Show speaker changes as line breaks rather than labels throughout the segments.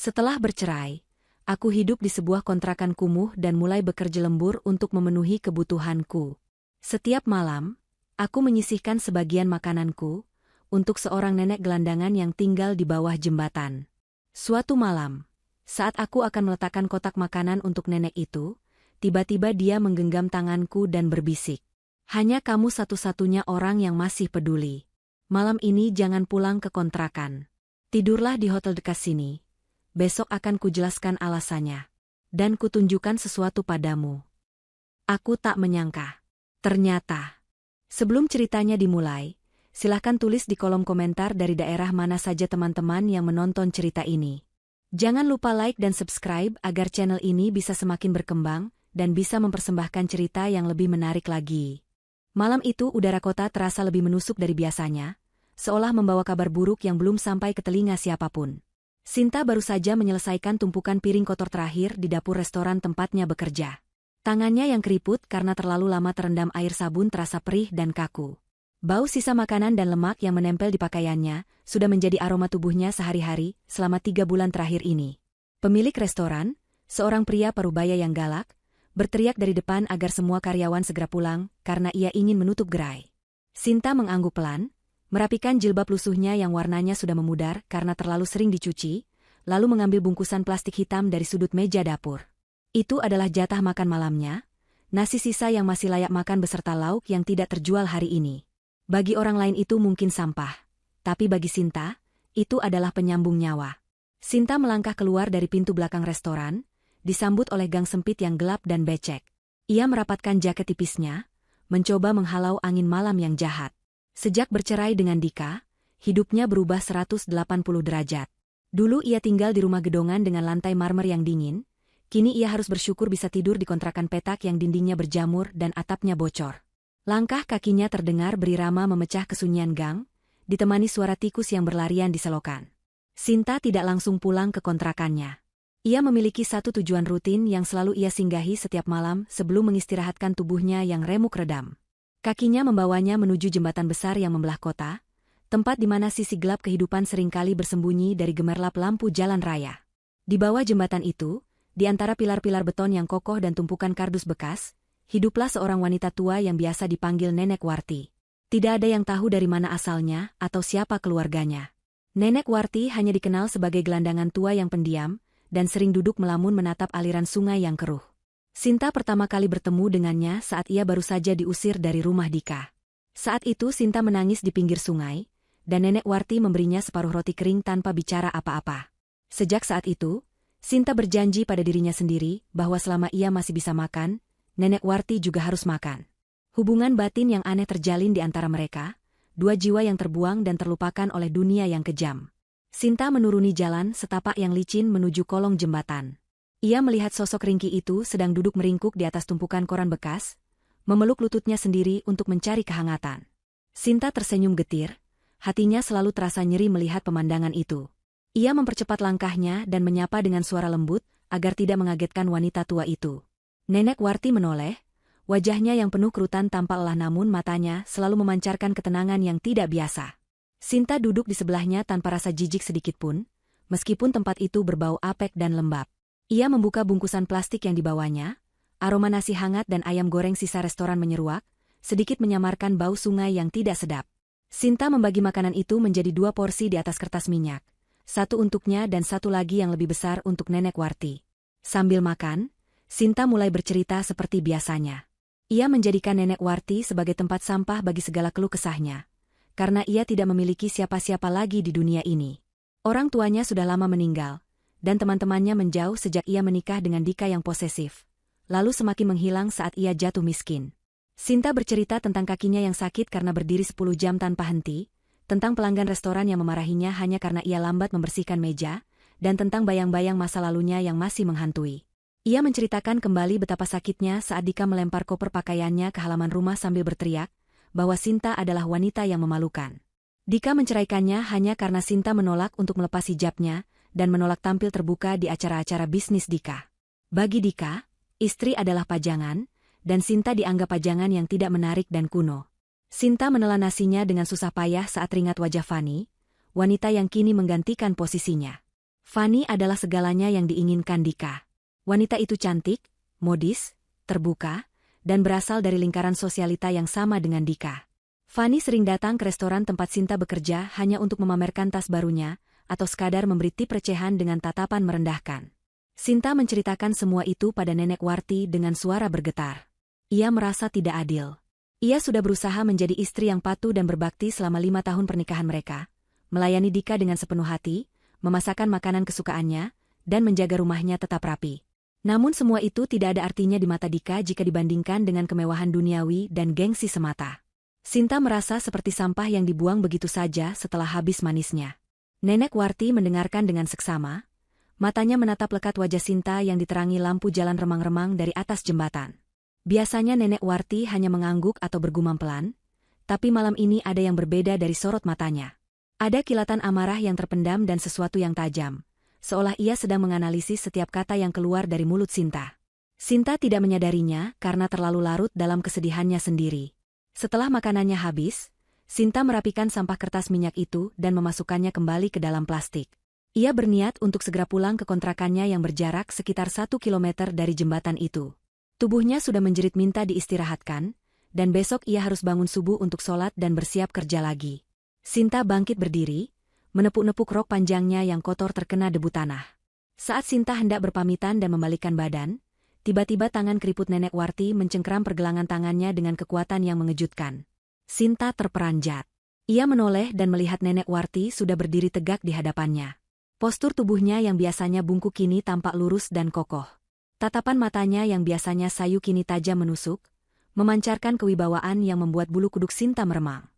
Setelah bercerai, aku hidup di sebuah kontrakan kumuh dan mulai bekerja lembur untuk memenuhi kebutuhanku. Setiap malam, aku menyisihkan sebagian makananku untuk seorang nenek gelandangan yang tinggal di bawah jembatan. Suatu malam, saat aku akan meletakkan kotak makanan untuk nenek itu, tiba-tiba dia menggenggam tanganku dan berbisik. Hanya kamu satu-satunya orang yang masih peduli. Malam ini jangan pulang ke kontrakan. Tidurlah di hotel dekat sini. Besok akan kujelaskan alasannya. Dan kutunjukkan sesuatu padamu. Aku tak menyangka. Ternyata. Sebelum ceritanya dimulai, silahkan tulis di kolom komentar dari daerah mana saja teman-teman yang menonton cerita ini. Jangan lupa like dan subscribe agar channel ini bisa semakin berkembang dan bisa mempersembahkan cerita yang lebih menarik lagi. Malam itu udara kota terasa lebih menusuk dari biasanya, seolah membawa kabar buruk yang belum sampai ke telinga siapapun. Sinta baru saja menyelesaikan tumpukan piring kotor terakhir di dapur restoran tempatnya bekerja. Tangannya yang keriput karena terlalu lama terendam air sabun terasa perih dan kaku. Bau sisa makanan dan lemak yang menempel di pakaiannya sudah menjadi aroma tubuhnya sehari-hari selama 3 bulan terakhir ini. Pemilik restoran, seorang pria parubaya yang galak, berteriak dari depan agar semua karyawan segera pulang karena ia ingin menutup gerai. Sinta mengangguk pelan, merapikan jilbab lusuhnya yang warnanya sudah memudar karena terlalu sering dicuci, lalu mengambil bungkusan plastik hitam dari sudut meja dapur. Itu adalah jatah makan malamnya, nasi sisa yang masih layak makan beserta lauk yang tidak terjual hari ini. Bagi orang lain itu mungkin sampah, tapi bagi Sinta, itu adalah penyambung nyawa. Sinta melangkah keluar dari pintu belakang restoran, disambut oleh gang sempit yang gelap dan becek. Ia merapatkan jaket tipisnya, mencoba menghalau angin malam yang jahat. Sejak bercerai dengan Dika, hidupnya berubah 180 derajat. Dulu ia tinggal di rumah gedongan dengan lantai marmer yang dingin, kini ia harus bersyukur bisa tidur di kontrakan petak yang dindingnya berjamur dan atapnya bocor. Langkah kakinya terdengar berirama memecah kesunyian gang, ditemani suara tikus yang berlarian di selokan. Sinta tidak langsung pulang ke kontrakannya. Ia memiliki satu tujuan rutin yang selalu ia singgahi setiap malam sebelum mengistirahatkan tubuhnya yang remuk redam. Kakinya membawanya menuju jembatan besar yang membelah kota, tempat di mana sisi gelap kehidupan seringkali bersembunyi dari gemerlap lampu jalan raya. Di bawah jembatan itu, di antara pilar-pilar beton yang kokoh dan tumpukan kardus bekas, hiduplah seorang wanita tua yang biasa dipanggil Nenek Warti. Tidak ada yang tahu dari mana asalnya atau siapa keluarganya. Nenek Warti hanya dikenal sebagai gelandangan tua yang pendiam, dan sering duduk melamun menatap aliran sungai yang keruh. Sinta pertama kali bertemu dengannya saat ia baru saja diusir dari rumah Dika. Saat itu Sinta menangis di pinggir sungai, dan Nenek Warti memberinya separuh roti kering tanpa bicara apa-apa. Sejak saat itu, Sinta berjanji pada dirinya sendiri bahwa selama ia masih bisa makan, Nenek Warti juga harus makan. Hubungan batin yang aneh terjalin di antara mereka, dua jiwa yang terbuang dan terlupakan oleh dunia yang kejam. Sinta menuruni jalan setapak yang licin menuju kolong jembatan. Ia melihat sosok ringkih itu sedang duduk meringkuk di atas tumpukan koran bekas, memeluk lututnya sendiri untuk mencari kehangatan. Sinta tersenyum getir, hatinya selalu terasa nyeri melihat pemandangan itu. Ia mempercepat langkahnya dan menyapa dengan suara lembut, agar tidak mengagetkan wanita tua itu. Nenek Warti menoleh, wajahnya yang penuh kerutan tanpa lelah namun matanya selalu memancarkan ketenangan yang tidak biasa. Sinta duduk di sebelahnya tanpa rasa jijik sedikitpun, meskipun tempat itu berbau apek dan lembab. Ia membuka bungkusan plastik yang dibawanya, aroma nasi hangat dan ayam goreng sisa restoran menyeruak, sedikit menyamarkan bau sungai yang tidak sedap. Sinta membagi makanan itu menjadi 2 porsi di atas kertas minyak, satu untuknya dan satu lagi yang lebih besar untuk Nenek Warti. Sambil makan, Sinta mulai bercerita seperti biasanya. Ia menjadikan Nenek Warti sebagai tempat sampah bagi segala keluh kesahnya, karena ia tidak memiliki siapa-siapa lagi di dunia ini. Orang tuanya sudah lama meninggal, dan teman-temannya menjauh sejak ia menikah dengan Dika yang posesif, lalu semakin menghilang saat ia jatuh miskin. Sinta bercerita tentang kakinya yang sakit karena berdiri 10 jam tanpa henti, tentang pelanggan restoran yang memarahinya hanya karena ia lambat membersihkan meja, dan tentang bayang-bayang masa lalunya yang masih menghantui. Ia menceritakan kembali betapa sakitnya saat Dika melempar koper pakaiannya ke halaman rumah sambil berteriak, bahwa Sinta adalah wanita yang memalukan. Dika menceraikannya hanya karena Sinta menolak untuk melepas hijabnya, dan menolak tampil terbuka di acara-acara bisnis Dika. Bagi Dika, istri adalah pajangan, dan Sinta dianggap pajangan yang tidak menarik dan kuno. Sinta menelan nasinya dengan susah payah saat teringat wajah Fani, wanita yang kini menggantikan posisinya. Fanny adalah segalanya yang diinginkan Dika. Wanita itu cantik, modis, terbuka, dan berasal dari lingkaran sosialita yang sama dengan Dika. Fanny sering datang ke restoran tempat Sinta bekerja hanya untuk memamerkan tas barunya, atau sekadar memberi tip recehan dengan tatapan merendahkan. Sinta menceritakan semua itu pada Nenek Warti dengan suara bergetar. Ia merasa tidak adil. Ia sudah berusaha menjadi istri yang patuh dan berbakti selama 5 tahun pernikahan mereka, melayani Dika dengan sepenuh hati, memasakkan makanan kesukaannya, dan menjaga rumahnya tetap rapi. Namun semua itu tidak ada artinya di mata Dika jika dibandingkan dengan kemewahan duniawi dan gengsi semata. Sinta merasa seperti sampah yang dibuang begitu saja setelah habis manisnya. Nenek Warti mendengarkan dengan seksama, matanya menatap lekat wajah Sinta yang diterangi lampu jalan remang-remang dari atas jembatan. Biasanya Nenek Warti hanya mengangguk atau bergumam pelan, tapi malam ini ada yang berbeda dari sorot matanya. Ada kilatan amarah yang terpendam dan sesuatu yang tajam, seolah ia sedang menganalisis setiap kata yang keluar dari mulut Sinta. Sinta tidak menyadarinya karena terlalu larut dalam kesedihannya sendiri. Setelah makanannya habis, Sinta merapikan sampah kertas minyak itu dan memasukkannya kembali ke dalam plastik. Ia berniat untuk segera pulang ke kontrakannya yang berjarak sekitar 1 kilometer dari jembatan itu. Tubuhnya sudah menjerit minta diistirahatkan, dan besok ia harus bangun subuh untuk sholat dan bersiap kerja lagi. Sinta bangkit berdiri, menepuk-nepuk rok panjangnya yang kotor terkena debu tanah. Saat Sinta hendak berpamitan dan membalikkan badan, tiba-tiba tangan keriput Nenek Warti mencengkeram pergelangan tangannya dengan kekuatan yang mengejutkan. Sinta terperanjat. Ia menoleh dan melihat Nenek Warti sudah berdiri tegak di hadapannya. Postur tubuhnya yang biasanya bungkuk kini tampak lurus dan kokoh. Tatapan matanya yang biasanya sayu kini tajam menusuk, memancarkan kewibawaan yang membuat bulu kuduk Sinta meremang.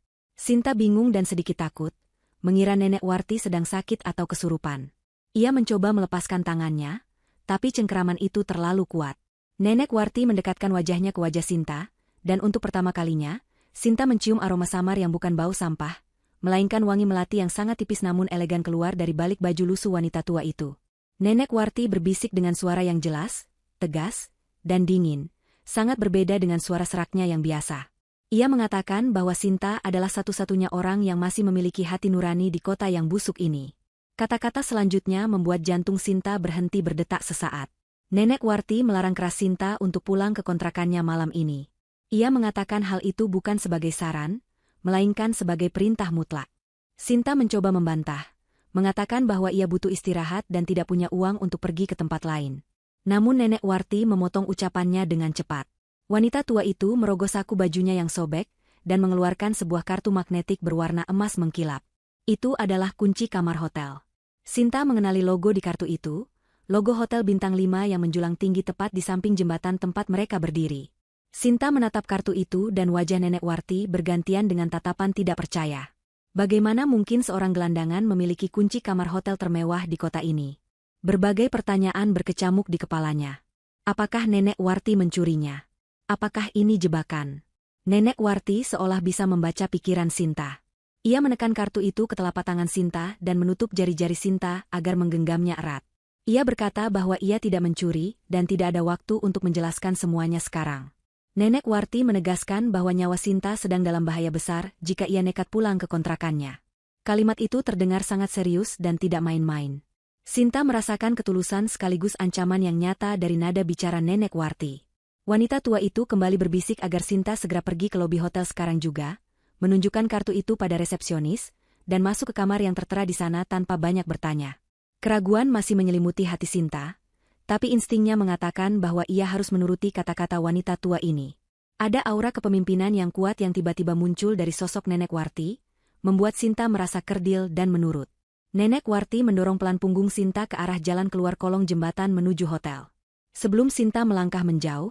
Sinta bingung dan sedikit takut, mengira Nenek Warti sedang sakit atau kesurupan. Ia mencoba melepaskan tangannya, tapi cengkeraman itu terlalu kuat. Nenek Warti mendekatkan wajahnya ke wajah Sinta, dan untuk pertama kalinya, Sinta mencium aroma samar yang bukan bau sampah, melainkan wangi melati yang sangat tipis namun elegan keluar dari balik baju lusuh wanita tua itu. Nenek Warti berbisik dengan suara yang jelas, tegas, dan dingin, sangat berbeda dengan suara seraknya yang biasa. Ia mengatakan bahwa Sinta adalah satu-satunya orang yang masih memiliki hati nurani di kota yang busuk ini. Kata-kata selanjutnya membuat jantung Sinta berhenti berdetak sesaat. Nenek Warti melarang keras Sinta untuk pulang ke kontrakannya malam ini. Ia mengatakan hal itu bukan sebagai saran, melainkan sebagai perintah mutlak. Sinta mencoba membantah, mengatakan bahwa ia butuh istirahat dan tidak punya uang untuk pergi ke tempat lain. Namun Nenek Warti memotong ucapannya dengan cepat. Wanita tua itu merogoh saku bajunya yang sobek, dan mengeluarkan sebuah kartu magnetik berwarna emas mengkilap. Itu adalah kunci kamar hotel. Sinta mengenali logo di kartu itu, logo Hotel Bintang 5 yang menjulang tinggi tepat di samping jembatan tempat mereka berdiri. Sinta menatap kartu itu dan wajah Nenek Warti bergantian dengan tatapan tidak percaya. Bagaimana mungkin seorang gelandangan memiliki kunci kamar hotel termewah di kota ini? Berbagai pertanyaan berkecamuk di kepalanya. Apakah Nenek Warti mencurinya? Apakah ini jebakan? Nenek Warti seolah bisa membaca pikiran Sinta. Ia menekan kartu itu ke telapak tangan Sinta dan menutup jari-jari Sinta agar menggenggamnya erat. Ia berkata bahwa ia tidak mencuri dan tidak ada waktu untuk menjelaskan semuanya sekarang. Nenek Warti menegaskan bahwa nyawa Sinta sedang dalam bahaya besar jika ia nekat pulang ke kontrakannya. Kalimat itu terdengar sangat serius dan tidak main-main. Sinta merasakan ketulusan sekaligus ancaman yang nyata dari nada bicara Nenek Warti. Wanita tua itu kembali berbisik agar Sinta segera pergi ke lobi hotel sekarang juga, menunjukkan kartu itu pada resepsionis, dan masuk ke kamar yang tertera di sana tanpa banyak bertanya. Keraguan masih menyelimuti hati Sinta, tapi instingnya mengatakan bahwa ia harus menuruti kata-kata wanita tua ini. Ada aura kepemimpinan yang kuat yang tiba-tiba muncul dari sosok Nenek Warti, membuat Sinta merasa kerdil dan menurut. Nenek Warti mendorong pelan punggung Sinta ke arah jalan keluar kolong jembatan menuju hotel. Sebelum Sinta melangkah menjauh,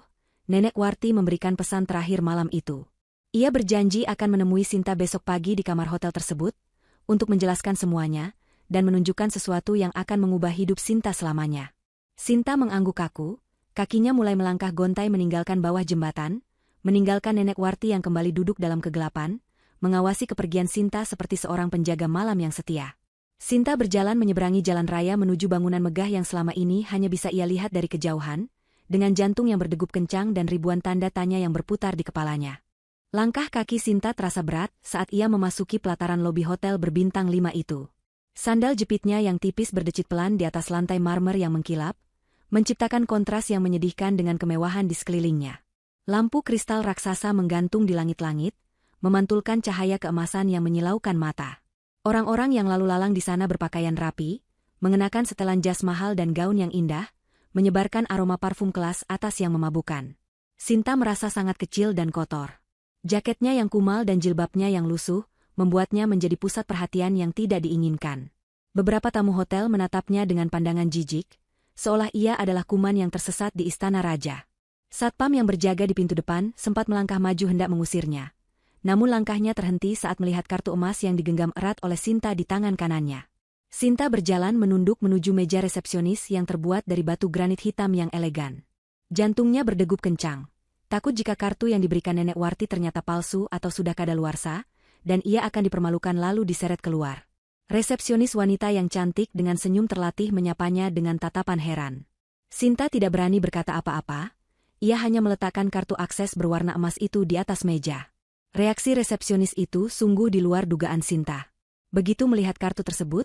Nenek Warti memberikan pesan terakhir malam itu. Ia berjanji akan menemui Sinta besok pagi di kamar hotel tersebut, untuk menjelaskan semuanya, dan menunjukkan sesuatu yang akan mengubah hidup Sinta selamanya. Sinta mengangguk kaku, kakinya mulai melangkah gontai meninggalkan bawah jembatan, meninggalkan Nenek Warti yang kembali duduk dalam kegelapan, mengawasi kepergian Sinta seperti seorang penjaga malam yang setia. Sinta berjalan menyeberangi jalan raya menuju bangunan megah yang selama ini hanya bisa ia lihat dari kejauhan, dengan jantung yang berdegup kencang dan ribuan tanda tanya yang berputar di kepalanya. Langkah kaki Sinta terasa berat saat ia memasuki pelataran lobi hotel berbintang 5 itu. Sandal jepitnya yang tipis berdecit pelan di atas lantai marmer yang mengkilap, menciptakan kontras yang menyedihkan dengan kemewahan di sekelilingnya. Lampu kristal raksasa menggantung di langit-langit, memantulkan cahaya keemasan yang menyilaukan mata. Orang-orang yang lalu lalang di sana berpakaian rapi, mengenakan setelan jas mahal dan gaun yang indah, menyebarkan aroma parfum kelas atas yang memabukkan. Sinta merasa sangat kecil dan kotor. Jaketnya yang kumal dan jilbabnya yang lusuh, membuatnya menjadi pusat perhatian yang tidak diinginkan. Beberapa tamu hotel menatapnya dengan pandangan jijik, seolah ia adalah kuman yang tersesat di istana raja. Satpam yang berjaga di pintu depan sempat melangkah maju hendak mengusirnya. Namun langkahnya terhenti saat melihat kartu emas yang digenggam erat oleh Sinta di tangan kanannya. Sinta berjalan menunduk menuju meja resepsionis yang terbuat dari batu granit hitam yang elegan. Jantungnya berdegup kencang, takut jika kartu yang diberikan Nenek Warti ternyata palsu atau sudah kadaluarsa, dan ia akan dipermalukan lalu diseret keluar. Resepsionis wanita yang cantik dengan senyum terlatih menyapanya dengan tatapan heran. Sinta tidak berani berkata apa-apa, ia hanya meletakkan kartu akses berwarna emas itu di atas meja. Reaksi resepsionis itu sungguh di luar dugaan Sinta. Begitu melihat kartu tersebut,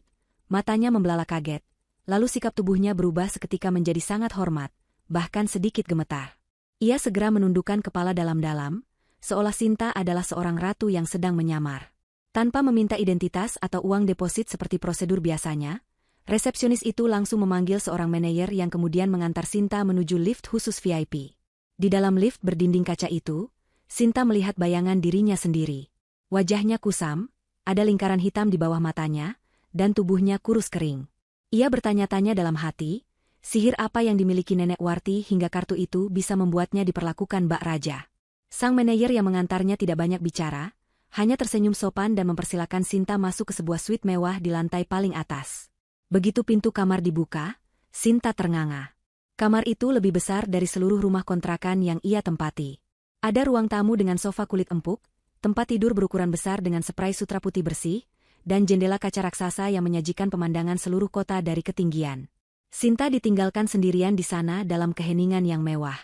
matanya membelalak kaget, lalu sikap tubuhnya berubah seketika menjadi sangat hormat, bahkan sedikit gemetar. Ia segera menundukkan kepala dalam-dalam, seolah Sinta adalah seorang ratu yang sedang menyamar. Tanpa meminta identitas atau uang deposit seperti prosedur biasanya, resepsionis itu langsung memanggil seorang manajer yang kemudian mengantar Sinta menuju lift khusus VIP. Di dalam lift berdinding kaca itu, Sinta melihat bayangan dirinya sendiri. Wajahnya kusam, ada lingkaran hitam di bawah matanya, dan tubuhnya kurus kering. Ia bertanya-tanya dalam hati, sihir apa yang dimiliki Nenek Warti hingga kartu itu bisa membuatnya diperlakukan bak raja. Sang manajer yang mengantarnya tidak banyak bicara, hanya tersenyum sopan dan mempersilakan Sinta masuk ke sebuah suite mewah di lantai paling atas. Begitu pintu kamar dibuka, Sinta ternganga. Kamar itu lebih besar dari seluruh rumah kontrakan yang ia tempati. Ada ruang tamu dengan sofa kulit empuk, tempat tidur berukuran besar dengan spray sutra putih bersih, dan jendela kaca raksasa yang menyajikan pemandangan seluruh kota dari ketinggian. Sinta ditinggalkan sendirian di sana dalam keheningan yang mewah.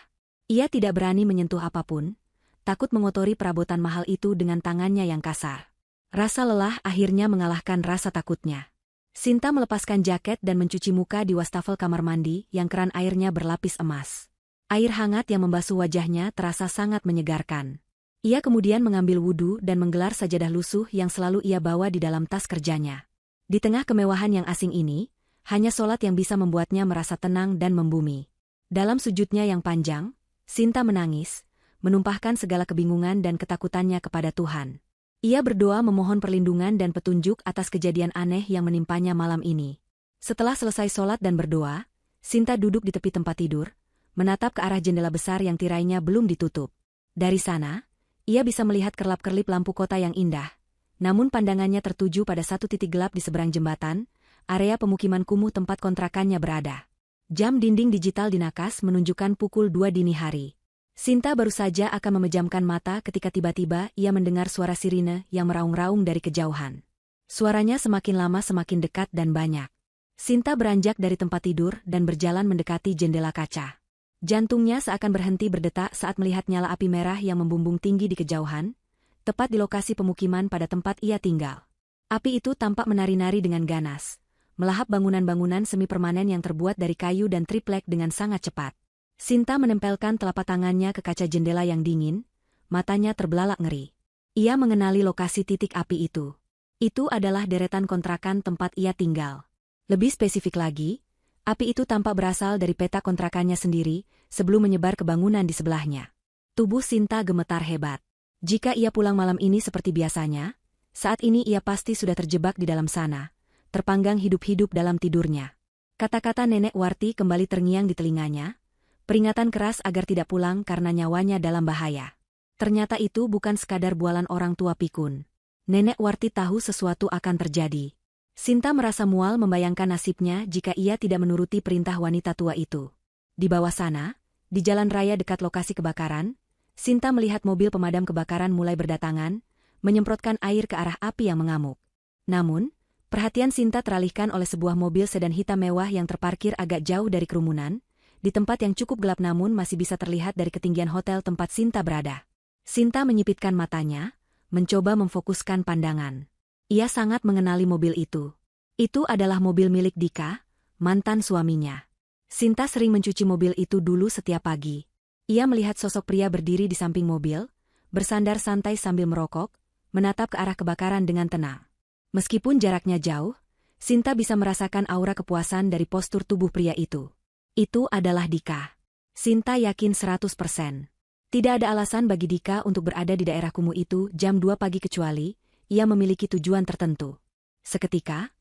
Ia tidak berani menyentuh apapun, takut mengotori perabotan mahal itu dengan tangannya yang kasar. Rasa lelah akhirnya mengalahkan rasa takutnya. Sinta melepaskan jaket dan mencuci muka di wastafel kamar mandi yang keran airnya berlapis emas. Air hangat yang membasuh wajahnya terasa sangat menyegarkan. Ia kemudian mengambil wudhu dan menggelar sajadah lusuh yang selalu ia bawa di dalam tas kerjanya. Di tengah kemewahan yang asing ini, hanya sholat yang bisa membuatnya merasa tenang dan membumi. Dalam sujudnya yang panjang, Sinta menangis, menumpahkan segala kebingungan dan ketakutannya kepada Tuhan. Ia berdoa memohon perlindungan dan petunjuk atas kejadian aneh yang menimpanya malam ini. Setelah selesai sholat dan berdoa, Sinta duduk di tepi tempat tidur, menatap ke arah jendela besar yang tirainya belum ditutup. Dari sana, ia bisa melihat kerlap-kerlip lampu kota yang indah, namun pandangannya tertuju pada satu titik gelap di seberang jembatan, area pemukiman kumuh tempat kontrakannya berada. Jam dinding digital di nakas menunjukkan pukul 2 dini hari. Sinta baru saja akan memejamkan mata ketika tiba-tiba ia mendengar suara sirine yang meraung-raung dari kejauhan. Suaranya semakin lama semakin dekat dan banyak. Sinta beranjak dari tempat tidur dan berjalan mendekati jendela kaca. Jantungnya seakan berhenti berdetak saat melihat nyala api merah yang membumbung tinggi di kejauhan, tepat di lokasi pemukiman pada tempat ia tinggal. Api itu tampak menari-nari dengan ganas, melahap bangunan-bangunan semi permanen yang terbuat dari kayu dan triplek dengan sangat cepat. Sinta menempelkan telapak tangannya ke kaca jendela yang dingin, matanya terbelalak ngeri. Ia mengenali lokasi titik api itu. Itu adalah deretan kontrakan tempat ia tinggal. Lebih spesifik lagi, api itu tampak berasal dari peta kontrakannya sendiri, sebelum menyebar ke bangunan di sebelahnya. Tubuh Sinta gemetar hebat. Jika ia pulang malam ini seperti biasanya, saat ini ia pasti sudah terjebak di dalam sana, terpanggang hidup-hidup dalam tidurnya. Kata-kata Nenek Warti kembali terngiang di telinganya, peringatan keras agar tidak pulang karena nyawanya dalam bahaya. Ternyata itu bukan sekadar bualan orang tua pikun. Nenek Warti tahu sesuatu akan terjadi. Sinta merasa mual membayangkan nasibnya jika ia tidak menuruti perintah wanita tua itu. Di bawah sana, di jalan raya dekat lokasi kebakaran, Sinta melihat mobil pemadam kebakaran mulai berdatangan, menyemprotkan air ke arah api yang mengamuk. Namun, perhatian Sinta teralihkan oleh sebuah mobil sedan hitam mewah yang terparkir agak jauh dari kerumunan, di tempat yang cukup gelap namun masih bisa terlihat dari ketinggian hotel tempat Sinta berada. Sinta menyipitkan matanya, mencoba memfokuskan pandangan. Ia sangat mengenali mobil itu. Itu adalah mobil milik Dika, mantan suaminya. Sinta sering mencuci mobil itu dulu setiap pagi. Ia melihat sosok pria berdiri di samping mobil, bersandar santai sambil merokok, menatap ke arah kebakaran dengan tenang. Meskipun jaraknya jauh, Sinta bisa merasakan aura kepuasan dari postur tubuh pria itu. Itu adalah Dika. Sinta yakin 100%. Tidak ada alasan bagi Dika untuk berada di daerah kumuh itu jam 2 pagi kecuali ia memiliki tujuan tertentu. Seketika,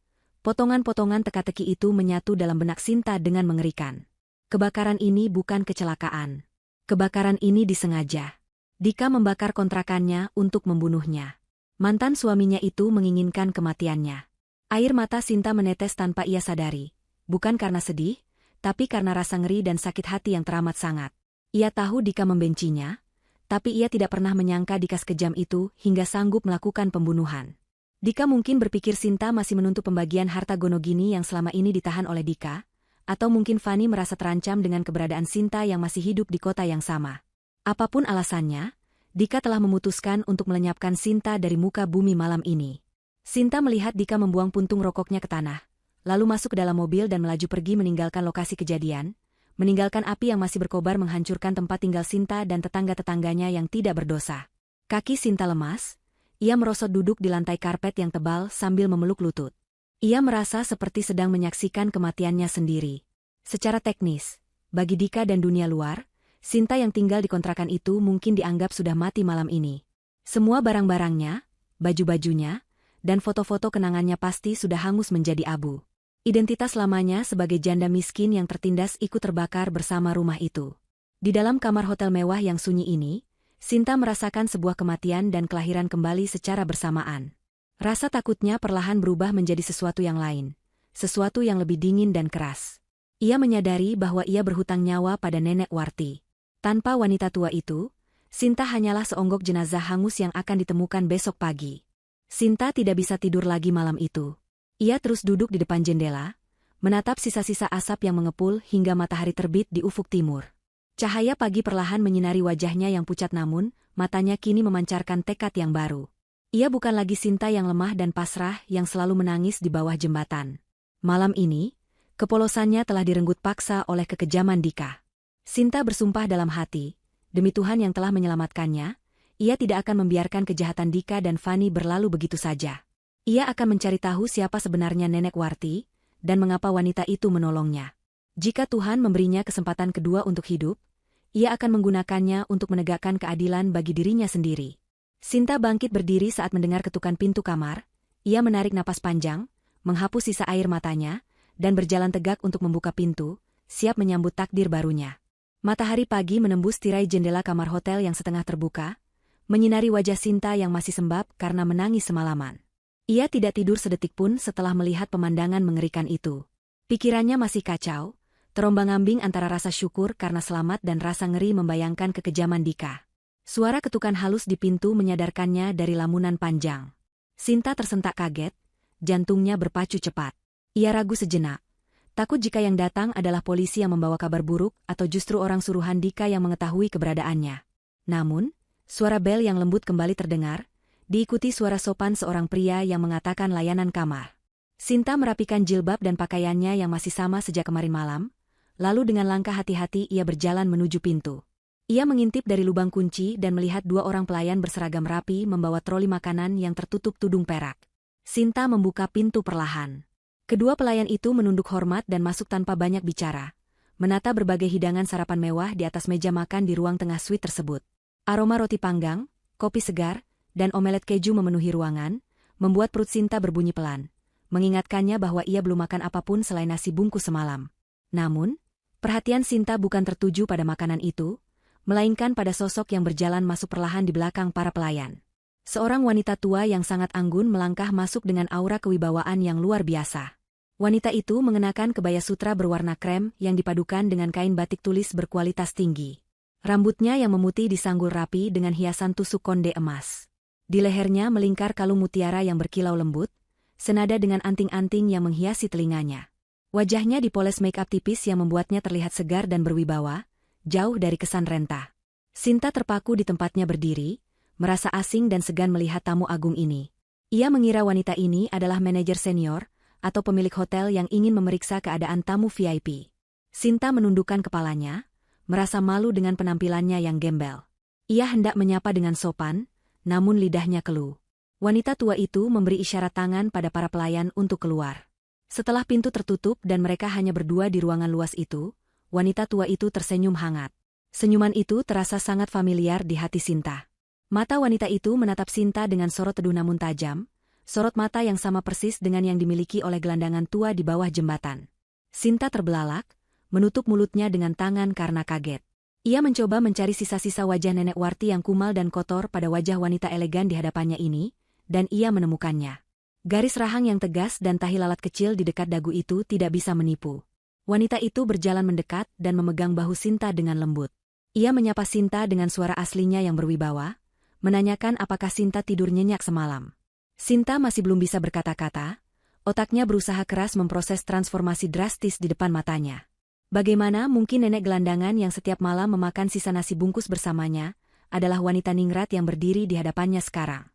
potongan-potongan teka-teki itu menyatu dalam benak Sinta dengan mengerikan. Kebakaran ini bukan kecelakaan. Kebakaran ini disengaja. Dika membakar kontrakannya untuk membunuhnya. Mantan suaminya itu menginginkan kematiannya. Air mata Sinta menetes tanpa ia sadari. Bukan karena sedih, tapi karena rasa ngeri dan sakit hati yang teramat sangat. Ia tahu Dika membencinya, tapi ia tidak pernah menyangka Dika sekejam itu hingga sanggup melakukan pembunuhan. Dika mungkin berpikir Sinta masih menuntut pembagian harta Gonogini yang selama ini ditahan oleh Dika, atau mungkin Fani merasa terancam dengan keberadaan Sinta yang masih hidup di kota yang sama. Apapun alasannya, Dika telah memutuskan untuk melenyapkan Sinta dari muka bumi malam ini. Sinta melihat Dika membuang puntung rokoknya ke tanah, lalu masuk ke dalam mobil dan melaju pergi meninggalkan lokasi kejadian, meninggalkan api yang masih berkobar menghancurkan tempat tinggal Sinta dan tetangga-tetangganya yang tidak berdosa. Kaki Sinta lemas, ia merosot duduk di lantai karpet yang tebal sambil memeluk lutut. Ia merasa seperti sedang menyaksikan kematiannya sendiri. Secara teknis, bagi Dika dan dunia luar, Sinta yang tinggal di kontrakan itu mungkin dianggap sudah mati malam ini. Semua barang-barangnya, baju-bajunya, dan foto-foto kenangannya pasti sudah hangus menjadi abu. Identitas lamanya sebagai janda miskin yang tertindas ikut terbakar bersama rumah itu. Di dalam kamar hotel mewah yang sunyi ini, Sinta merasakan sebuah kematian dan kelahiran kembali secara bersamaan. Rasa takutnya perlahan berubah menjadi sesuatu yang lain, sesuatu yang lebih dingin dan keras. Ia menyadari bahwa ia berhutang nyawa pada Nenek Warti. Tanpa wanita tua itu, Sinta hanyalah seonggok jenazah hangus yang akan ditemukan besok pagi. Sinta tidak bisa tidur lagi malam itu. Ia terus duduk di depan jendela, menatap sisa-sisa asap yang mengepul hingga matahari terbit di ufuk timur. Cahaya pagi perlahan menyinari wajahnya yang pucat namun, matanya kini memancarkan tekad yang baru. Ia bukan lagi Sinta yang lemah dan pasrah yang selalu menangis di bawah jembatan. Malam ini, kepolosannya telah direnggut paksa oleh kekejaman Dika. Sinta bersumpah dalam hati, demi Tuhan yang telah menyelamatkannya, ia tidak akan membiarkan kejahatan Dika dan Fani berlalu begitu saja. Ia akan mencari tahu siapa sebenarnya Nenek Warti, dan mengapa wanita itu menolongnya. Jika Tuhan memberinya kesempatan kedua untuk hidup, ia akan menggunakannya untuk menegakkan keadilan bagi dirinya sendiri. Sinta bangkit berdiri saat mendengar ketukan pintu kamar, ia menarik napas panjang, menghapus sisa air matanya, dan berjalan tegak untuk membuka pintu, siap menyambut takdir barunya. Matahari pagi menembus tirai jendela kamar hotel yang setengah terbuka, menyinari wajah Sinta yang masih sembab karena menangis semalaman. Ia tidak tidur sedetik pun setelah melihat pemandangan mengerikan itu. Pikirannya masih kacau, terombang-ambing antara rasa syukur karena selamat dan rasa ngeri membayangkan kekejaman Dika. Suara ketukan halus di pintu menyadarkannya dari lamunan panjang. Sinta tersentak kaget, jantungnya berpacu cepat. Ia ragu sejenak. Takut jika yang datang adalah polisi yang membawa kabar buruk atau justru orang suruhan Dika yang mengetahui keberadaannya. Namun, suara bel yang lembut kembali terdengar, diikuti suara sopan seorang pria yang mengatakan layanan kamar. Sinta merapikan jilbab dan pakaiannya yang masih sama sejak kemarin malam, lalu dengan langkah hati-hati ia berjalan menuju pintu. Ia mengintip dari lubang kunci dan melihat dua orang pelayan berseragam rapi membawa troli makanan yang tertutup tudung perak. Sinta membuka pintu perlahan. Kedua pelayan itu menunduk hormat dan masuk tanpa banyak bicara, menata berbagai hidangan sarapan mewah di atas meja makan di ruang tengah suite tersebut. Aroma roti panggang, kopi segar, dan omelet keju memenuhi ruangan, membuat perut Sinta berbunyi pelan, mengingatkannya bahwa ia belum makan apapun selain nasi bungkus semalam. Namun, perhatian Sinta bukan tertuju pada makanan itu, melainkan pada sosok yang berjalan masuk perlahan di belakang para pelayan. Seorang wanita tua yang sangat anggun melangkah masuk dengan aura kewibawaan yang luar biasa. Wanita itu mengenakan kebaya sutra berwarna krem yang dipadukan dengan kain batik tulis berkualitas tinggi. Rambutnya yang memutih disanggul rapi dengan hiasan tusuk konde emas. Di lehernya melingkar kalung mutiara yang berkilau lembut, senada dengan anting-anting yang menghiasi telinganya. Wajahnya dipoles make-up tipis yang membuatnya terlihat segar dan berwibawa, jauh dari kesan renta. Sinta terpaku di tempatnya berdiri, merasa asing dan segan melihat tamu agung ini. Ia mengira wanita ini adalah manajer senior, atau pemilik hotel yang ingin memeriksa keadaan tamu VIP. Sinta menundukkan kepalanya, merasa malu dengan penampilannya yang gembel. Ia hendak menyapa dengan sopan, namun lidahnya keluh. Wanita tua itu memberi isyarat tangan pada para pelayan untuk keluar. Setelah pintu tertutup dan mereka hanya berdua di ruangan luas itu, wanita tua itu tersenyum hangat. Senyuman itu terasa sangat familiar di hati Sinta. Mata wanita itu menatap Sinta dengan sorot teduh namun tajam, sorot mata yang sama persis dengan yang dimiliki oleh gelandangan tua di bawah jembatan. Sinta terbelalak, menutup mulutnya dengan tangan karena kaget. Ia mencoba mencari sisa-sisa wajah nenek Warti yang kumal dan kotor pada wajah wanita elegan di hadapannya ini, dan ia menemukannya. Garis rahang yang tegas dan tahi lalat kecil di dekat dagu itu tidak bisa menipu. Wanita itu berjalan mendekat dan memegang bahu Sinta dengan lembut. Ia menyapa Sinta dengan suara aslinya yang berwibawa, menanyakan apakah Sinta tidur nyenyak semalam. Sinta masih belum bisa berkata-kata, otaknya berusaha keras memproses transformasi drastis di depan matanya. Bagaimana mungkin nenek gelandangan yang setiap malam memakan sisa nasi bungkus bersamanya, adalah wanita ningrat yang berdiri di hadapannya sekarang.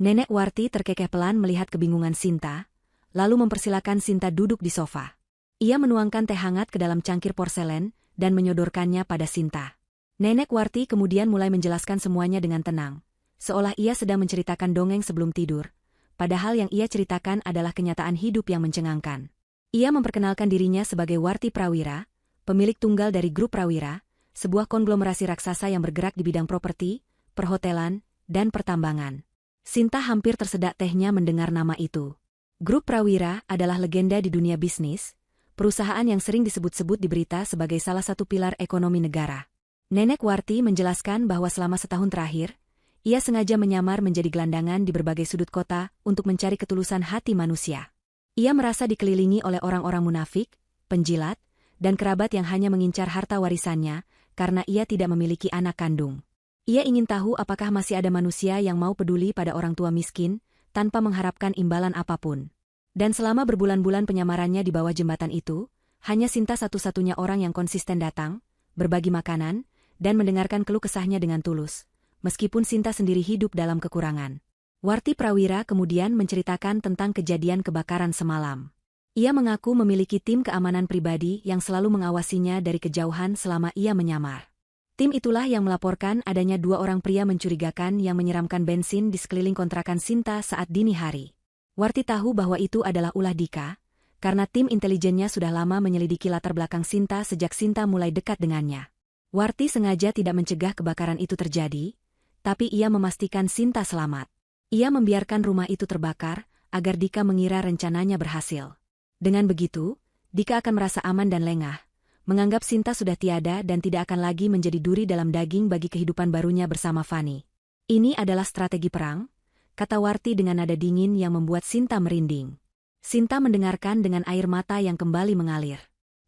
Nenek Warti terkekeh pelan melihat kebingungan Sinta, lalu mempersilakan Sinta duduk di sofa. Ia menuangkan teh hangat ke dalam cangkir porselen dan menyodorkannya pada Sinta. Nenek Warti kemudian mulai menjelaskan semuanya dengan tenang, seolah ia sedang menceritakan dongeng sebelum tidur, padahal yang ia ceritakan adalah kenyataan hidup yang mencengangkan. Ia memperkenalkan dirinya sebagai Warti Prawira, pemilik tunggal dari grup Prawira, sebuah konglomerasi raksasa yang bergerak di bidang properti, perhotelan, dan pertambangan. Sinta hampir tersedak tehnya mendengar nama itu. Grup Prawira adalah legenda di dunia bisnis, perusahaan yang sering disebut-sebut di berita sebagai salah satu pilar ekonomi negara. Nenek Warti menjelaskan bahwa selama setahun terakhir, ia sengaja menyamar menjadi gelandangan di berbagai sudut kota untuk mencari ketulusan hati manusia. Ia merasa dikelilingi oleh orang-orang munafik, penjilat, dan kerabat yang hanya mengincar harta warisannya karena ia tidak memiliki anak kandung. Ia ingin tahu apakah masih ada manusia yang mau peduli pada orang tua miskin, tanpa mengharapkan imbalan apapun. Dan selama berbulan-bulan penyamarannya di bawah jembatan itu, hanya Sinta satu-satunya orang yang konsisten datang, berbagi makanan, dan mendengarkan keluh kesahnya dengan tulus. Meskipun Sinta sendiri hidup dalam kekurangan. Warti Prawira kemudian menceritakan tentang kejadian kebakaran semalam. Ia mengaku memiliki tim keamanan pribadi yang selalu mengawasinya dari kejauhan selama ia menyamar. Tim itulah yang melaporkan adanya 2 orang pria mencurigakan yang menyiramkan bensin di sekeliling kontrakan Sinta saat dini hari. Warti tahu bahwa itu adalah ulah Dika, karena tim intelijennya sudah lama menyelidiki latar belakang Sinta sejak Sinta mulai dekat dengannya. Warti sengaja tidak mencegah kebakaran itu terjadi, tapi ia memastikan Sinta selamat. Ia membiarkan rumah itu terbakar, agar Dika mengira rencananya berhasil. Dengan begitu, Dika akan merasa aman dan lengah, menganggap Sinta sudah tiada dan tidak akan lagi menjadi duri dalam daging bagi kehidupan barunya bersama Fani. Ini adalah strategi perang, kata Warti dengan nada dingin yang membuat Sinta merinding. Sinta mendengarkan dengan air mata yang kembali mengalir.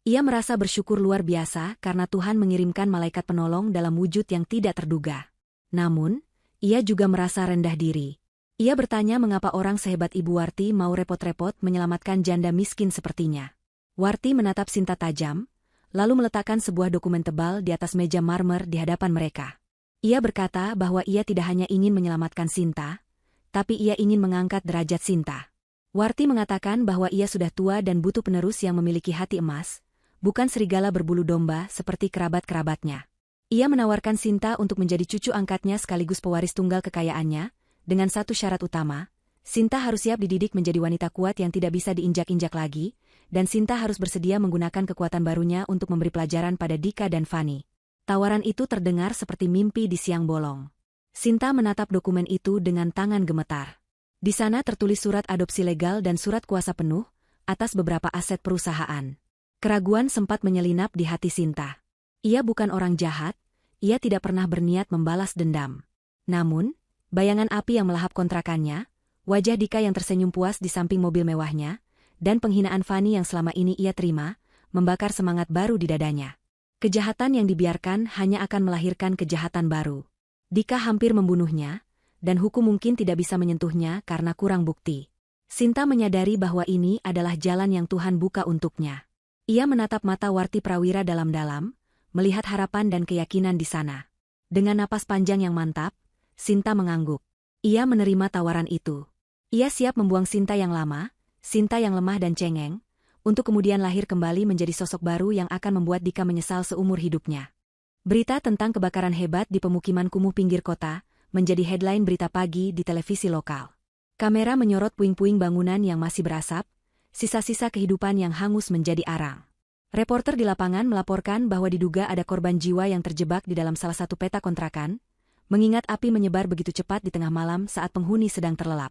Ia merasa bersyukur luar biasa karena Tuhan mengirimkan malaikat penolong dalam wujud yang tidak terduga. Namun, ia juga merasa rendah diri. Ia bertanya mengapa orang sehebat Ibu Warti mau repot-repot menyelamatkan janda miskin sepertinya. Warti menatap Sinta tajam, lalu meletakkan sebuah dokumen tebal di atas meja marmer di hadapan mereka. Ia berkata bahwa ia tidak hanya ingin menyelamatkan Sinta, tapi ia ingin mengangkat derajat Sinta. Warti mengatakan bahwa ia sudah tua dan butuh penerus yang memiliki hati emas, bukan serigala berbulu domba seperti kerabat-kerabatnya. Ia menawarkan Sinta untuk menjadi cucu angkatnya sekaligus pewaris tunggal kekayaannya, dengan satu syarat utama, Sinta harus siap dididik menjadi wanita kuat yang tidak bisa diinjak-injak lagi, dan Sinta harus bersedia menggunakan kekuatan barunya untuk memberi pelajaran pada Dika dan Fani. Tawaran itu terdengar seperti mimpi di siang bolong. Sinta menatap dokumen itu dengan tangan gemetar. Di sana tertulis surat adopsi legal dan surat kuasa penuh atas beberapa aset perusahaan. Keraguan sempat menyelinap di hati Sinta. Ia bukan orang jahat, ia tidak pernah berniat membalas dendam. Namun, bayangan api yang melahap kontrakannya, wajah Dika yang tersenyum puas di samping mobil mewahnya, dan penghinaan Fani yang selama ini ia terima, membakar semangat baru di dadanya. Kejahatan yang dibiarkan hanya akan melahirkan kejahatan baru. Dika hampir membunuhnya, dan hukum mungkin tidak bisa menyentuhnya karena kurang bukti. Sinta menyadari bahwa ini adalah jalan yang Tuhan buka untuknya. Ia menatap mata Warti Prawira dalam-dalam, melihat harapan dan keyakinan di sana. Dengan napas panjang yang mantap, Sinta mengangguk. Ia menerima tawaran itu. Ia siap membuang Sinta yang lama, Sinta yang lemah dan cengeng, untuk kemudian lahir kembali menjadi sosok baru yang akan membuat Dika menyesal seumur hidupnya. Berita tentang kebakaran hebat di pemukiman kumuh pinggir kota menjadi headline berita pagi di televisi lokal. Kamera menyorot puing-puing bangunan yang masih berasap, sisa-sisa kehidupan yang hangus menjadi arang. Reporter di lapangan melaporkan bahwa diduga ada korban jiwa yang terjebak di dalam salah satu petak kontrakan, mengingat api menyebar begitu cepat di tengah malam saat penghuni sedang terlelap.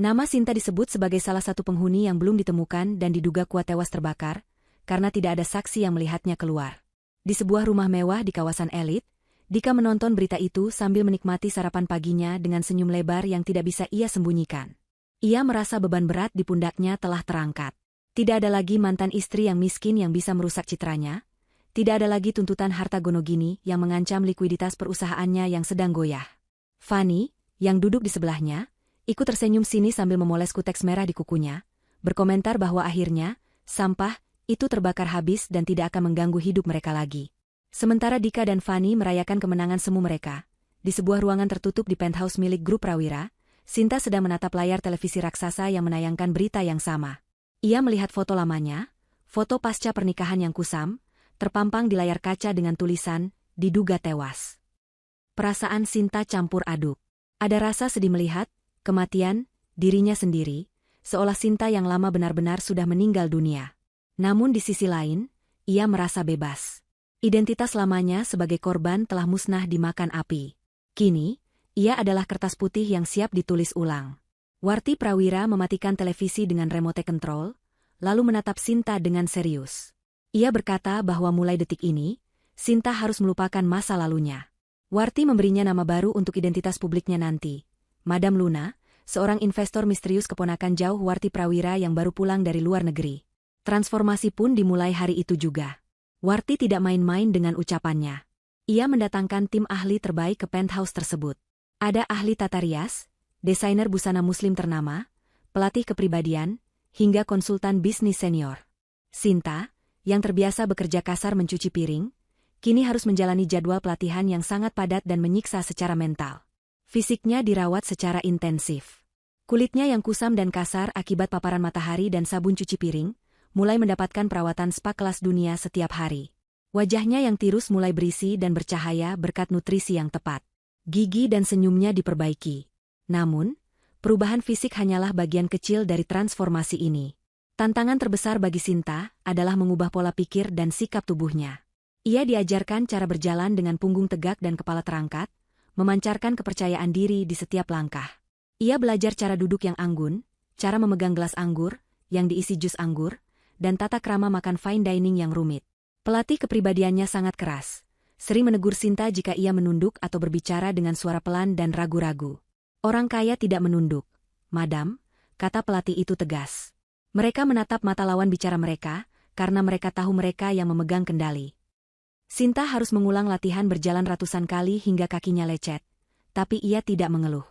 Nama Sinta disebut sebagai salah satu penghuni yang belum ditemukan dan diduga kuat tewas terbakar, karena tidak ada saksi yang melihatnya keluar. Di sebuah rumah mewah di kawasan elit, Dika menonton berita itu sambil menikmati sarapan paginya dengan senyum lebar yang tidak bisa ia sembunyikan. Ia merasa beban berat di pundaknya telah terangkat. Tidak ada lagi mantan istri yang miskin yang bisa merusak citranya. Tidak ada lagi tuntutan harta gono gini yang mengancam likuiditas perusahaannya yang sedang goyah. Fanny, yang duduk di sebelahnya, ikut tersenyum sinis sambil memoles kuteks merah di kukunya, berkomentar bahwa akhirnya, sampah itu terbakar habis dan tidak akan mengganggu hidup mereka lagi. Sementara Dika dan Fanny merayakan kemenangan semu mereka, di sebuah ruangan tertutup di penthouse milik grup Prawira, Sinta sedang menatap layar televisi raksasa yang menayangkan berita yang sama. Ia melihat foto lamanya, foto pasca pernikahan yang kusam, terpampang di layar kaca dengan tulisan, diduga tewas. Perasaan Sinta campur aduk. Ada rasa sedih melihat kematian dirinya sendiri, seolah Sinta yang lama benar-benar sudah meninggal dunia. Namun di sisi lain, ia merasa bebas. Identitas lamanya sebagai korban telah musnah dimakan api. Kini, ia adalah kertas putih yang siap ditulis ulang. Warti Prawira mematikan televisi dengan remote control, lalu menatap Sinta dengan serius. Ia berkata bahwa mulai detik ini, Sinta harus melupakan masa lalunya. Warti memberinya nama baru untuk identitas publiknya nanti. Madam Luna, seorang investor misterius keponakan jauh Warti Prawira yang baru pulang dari luar negeri. Transformasi pun dimulai hari itu juga. Warti tidak main-main dengan ucapannya. Ia mendatangkan tim ahli terbaik ke penthouse tersebut. Ada ahli tata rias, desainer busana muslim ternama, pelatih kepribadian, hingga konsultan bisnis senior. Sinta, yang terbiasa bekerja kasar mencuci piring, kini harus menjalani jadwal pelatihan yang sangat padat dan menyiksa secara mental. Fisiknya dirawat secara intensif. Kulitnya yang kusam dan kasar akibat paparan matahari dan sabun cuci piring, mulai mendapatkan perawatan spa kelas dunia setiap hari. Wajahnya yang tirus mulai berisi dan bercahaya berkat nutrisi yang tepat. Gigi dan senyumnya diperbaiki. Namun, perubahan fisik hanyalah bagian kecil dari transformasi ini. Tantangan terbesar bagi Sinta adalah mengubah pola pikir dan sikap tubuhnya. Ia diajarkan cara berjalan dengan punggung tegak dan kepala terangkat, memancarkan kepercayaan diri di setiap langkah. Ia belajar cara duduk yang anggun, cara memegang gelas anggur, yang diisi jus anggur, dan tata krama makan fine dining yang rumit. Pelatih kepribadiannya sangat keras, sering menegur Sinta jika ia menunduk atau berbicara dengan suara pelan dan ragu-ragu. Orang kaya tidak menunduk, Madam, kata pelatih itu tegas. Mereka menatap mata lawan bicara mereka, karena mereka tahu mereka yang memegang kendali. Sinta harus mengulang latihan berjalan ratusan kali hingga kakinya lecet, tapi ia tidak mengeluh.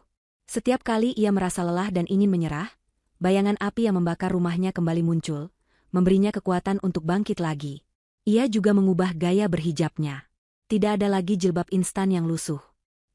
Setiap kali ia merasa lelah dan ingin menyerah, bayangan api yang membakar rumahnya kembali muncul, memberinya kekuatan untuk bangkit lagi. Ia juga mengubah gaya berhijabnya. Tidak ada lagi jilbab instan yang lusuh.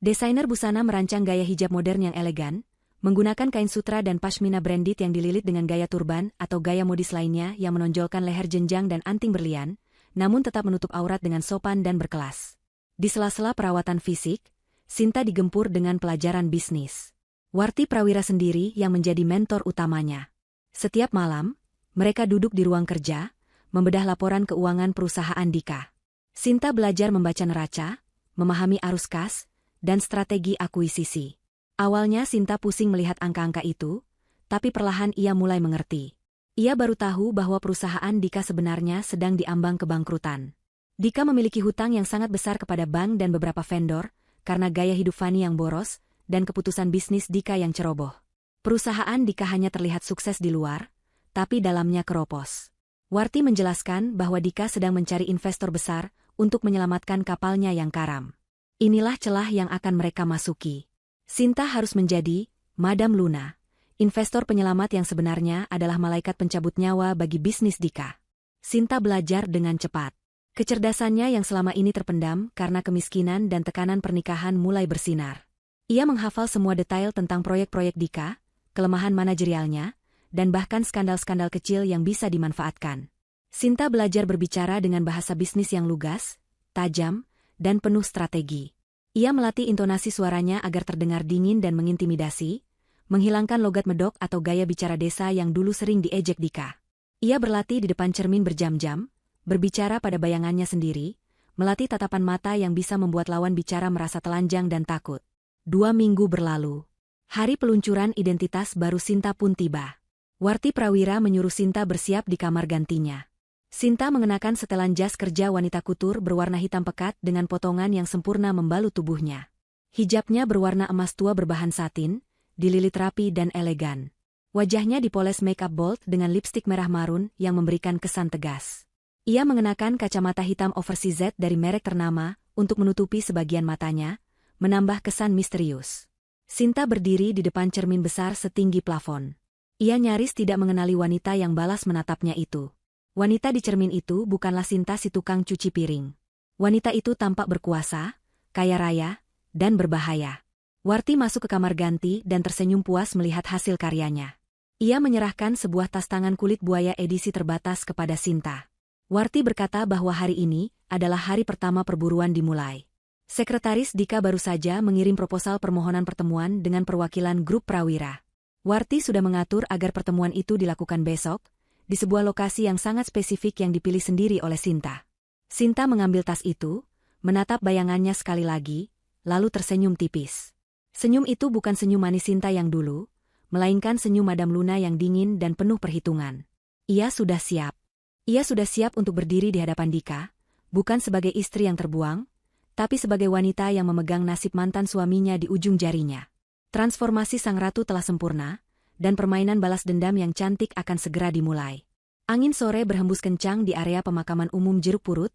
Desainer busana merancang gaya hijab modern yang elegan, menggunakan kain sutra dan pashmina branded yang dililit dengan gaya turban atau gaya modis lainnya yang menonjolkan leher jenjang dan anting berlian, namun tetap menutup aurat dengan sopan dan berkelas. Di sela-sela perawatan fisik, Sinta digempur dengan pelajaran bisnis. Warti Prawira sendiri yang menjadi mentor utamanya. Setiap malam, mereka duduk di ruang kerja, membedah laporan keuangan perusahaan Dika. Sinta belajar membaca neraca, memahami arus kas, dan strategi akuisisi. Awalnya Sinta pusing melihat angka-angka itu, tapi perlahan ia mulai mengerti. Ia baru tahu bahwa perusahaan Dika sebenarnya sedang diambang kebangkrutan. Dika memiliki hutang yang sangat besar kepada bank dan beberapa vendor, karena gaya hidup Fanny yang boros, dan keputusan bisnis Dika yang ceroboh. Perusahaan Dika hanya terlihat sukses di luar, tapi dalamnya keropos. Warti menjelaskan bahwa Dika sedang mencari investor besar untuk menyelamatkan kapalnya yang karam. Inilah celah yang akan mereka masuki. Sinta harus menjadi Madam Luna. Investor penyelamat yang sebenarnya adalah malaikat pencabut nyawa bagi bisnis Dika. Sinta belajar dengan cepat. Kecerdasannya yang selama ini terpendam karena kemiskinan dan tekanan pernikahan mulai bersinar. Ia menghafal semua detail tentang proyek-proyek Dika, kelemahan manajerialnya, dan bahkan skandal-skandal kecil yang bisa dimanfaatkan. Sinta belajar berbicara dengan bahasa bisnis yang lugas, tajam, dan penuh strategi. Ia melatih intonasi suaranya agar terdengar dingin dan mengintimidasi, menghilangkan logat medok atau gaya bicara desa yang dulu sering diejek Dika. Ia berlatih di depan cermin berjam-jam, berbicara pada bayangannya sendiri, melatih tatapan mata yang bisa membuat lawan bicara merasa telanjang dan takut. 2 minggu berlalu. Hari peluncuran identitas baru Sinta pun tiba. Warti Prawira menyuruh Sinta bersiap di kamar gantinya. Sinta mengenakan setelan jas kerja wanita kutur berwarna hitam pekat dengan potongan yang sempurna membalut tubuhnya. Hijabnya berwarna emas tua berbahan satin, dililit rapi dan elegan. Wajahnya dipoles make-up bold dengan lipstik merah marun yang memberikan kesan tegas. Ia mengenakan kacamata hitam oversized dari merek ternama untuk menutupi sebagian matanya, menambah kesan misterius. Sinta berdiri di depan cermin besar setinggi plafon. Ia nyaris tidak mengenali wanita yang balas menatapnya itu. Wanita di cermin itu bukanlah Sinta si tukang cuci piring. Wanita itu tampak berkuasa, kaya raya, dan berbahaya. Warti masuk ke kamar ganti dan tersenyum puas melihat hasil karyanya. Ia menyerahkan sebuah tas tangan kulit buaya edisi terbatas kepada Sinta. Warti berkata bahwa hari ini adalah hari pertama perburuan dimulai. Sekretaris Dika baru saja mengirim proposal permohonan pertemuan dengan perwakilan grup Prawira. Warti sudah mengatur agar pertemuan itu dilakukan besok, di sebuah lokasi yang sangat spesifik yang dipilih sendiri oleh Sinta. Sinta mengambil tas itu, menatap bayangannya sekali lagi, lalu tersenyum tipis. Senyum itu bukan senyum manis Sinta yang dulu, melainkan senyum Madam Luna yang dingin dan penuh perhitungan. Ia sudah siap. Ia sudah siap untuk berdiri di hadapan Dika, bukan sebagai istri yang terbuang, tapi sebagai wanita yang memegang nasib mantan suaminya di ujung jarinya. Transformasi sang ratu telah sempurna, dan permainan balas dendam yang cantik akan segera dimulai. Angin sore berhembus kencang di area pemakaman umum Jeruk Purut,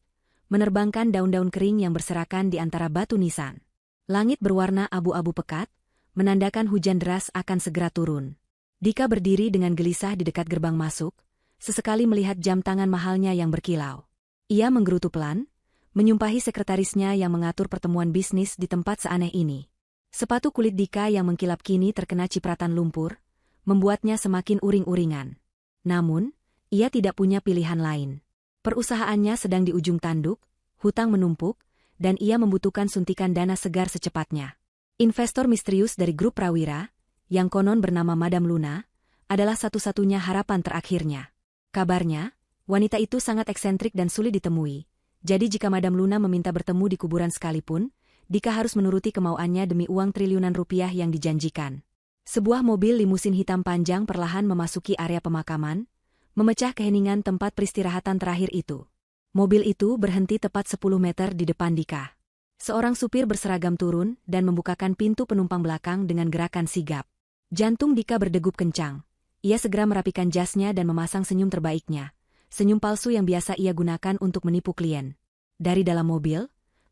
menerbangkan daun-daun kering yang berserakan di antara batu nisan. Langit berwarna abu-abu pekat, menandakan hujan deras akan segera turun. Dika berdiri dengan gelisah di dekat gerbang masuk, sesekali melihat jam tangan mahalnya yang berkilau. Ia menggerutu pelan, menyumpahi sekretarisnya yang mengatur pertemuan bisnis di tempat seaneh ini. Sepatu kulit Dika yang mengkilap kini terkena cipratan lumpur, membuatnya semakin uring-uringan. Namun, ia tidak punya pilihan lain. Perusahaannya sedang di ujung tanduk, hutang menumpuk, dan ia membutuhkan suntikan dana segar secepatnya. Investor misterius dari grup Prawira, yang konon bernama Madam Luna, adalah satu-satunya harapan terakhirnya. Kabarnya, wanita itu sangat eksentrik dan sulit ditemui, jadi jika Madam Luna meminta bertemu di kuburan sekalipun, Dika harus menuruti kemauannya demi uang triliunan rupiah yang dijanjikan. Sebuah mobil limusin hitam panjang perlahan memasuki area pemakaman, memecah keheningan tempat peristirahatan terakhir itu. Mobil itu berhenti tepat 10 meter di depan Dika. Seorang supir berseragam turun dan membukakan pintu penumpang belakang dengan gerakan sigap. Jantung Dika berdegup kencang. Ia segera merapikan jasnya dan memasang senyum terbaiknya, senyum palsu yang biasa ia gunakan untuk menipu klien. Dari dalam mobil,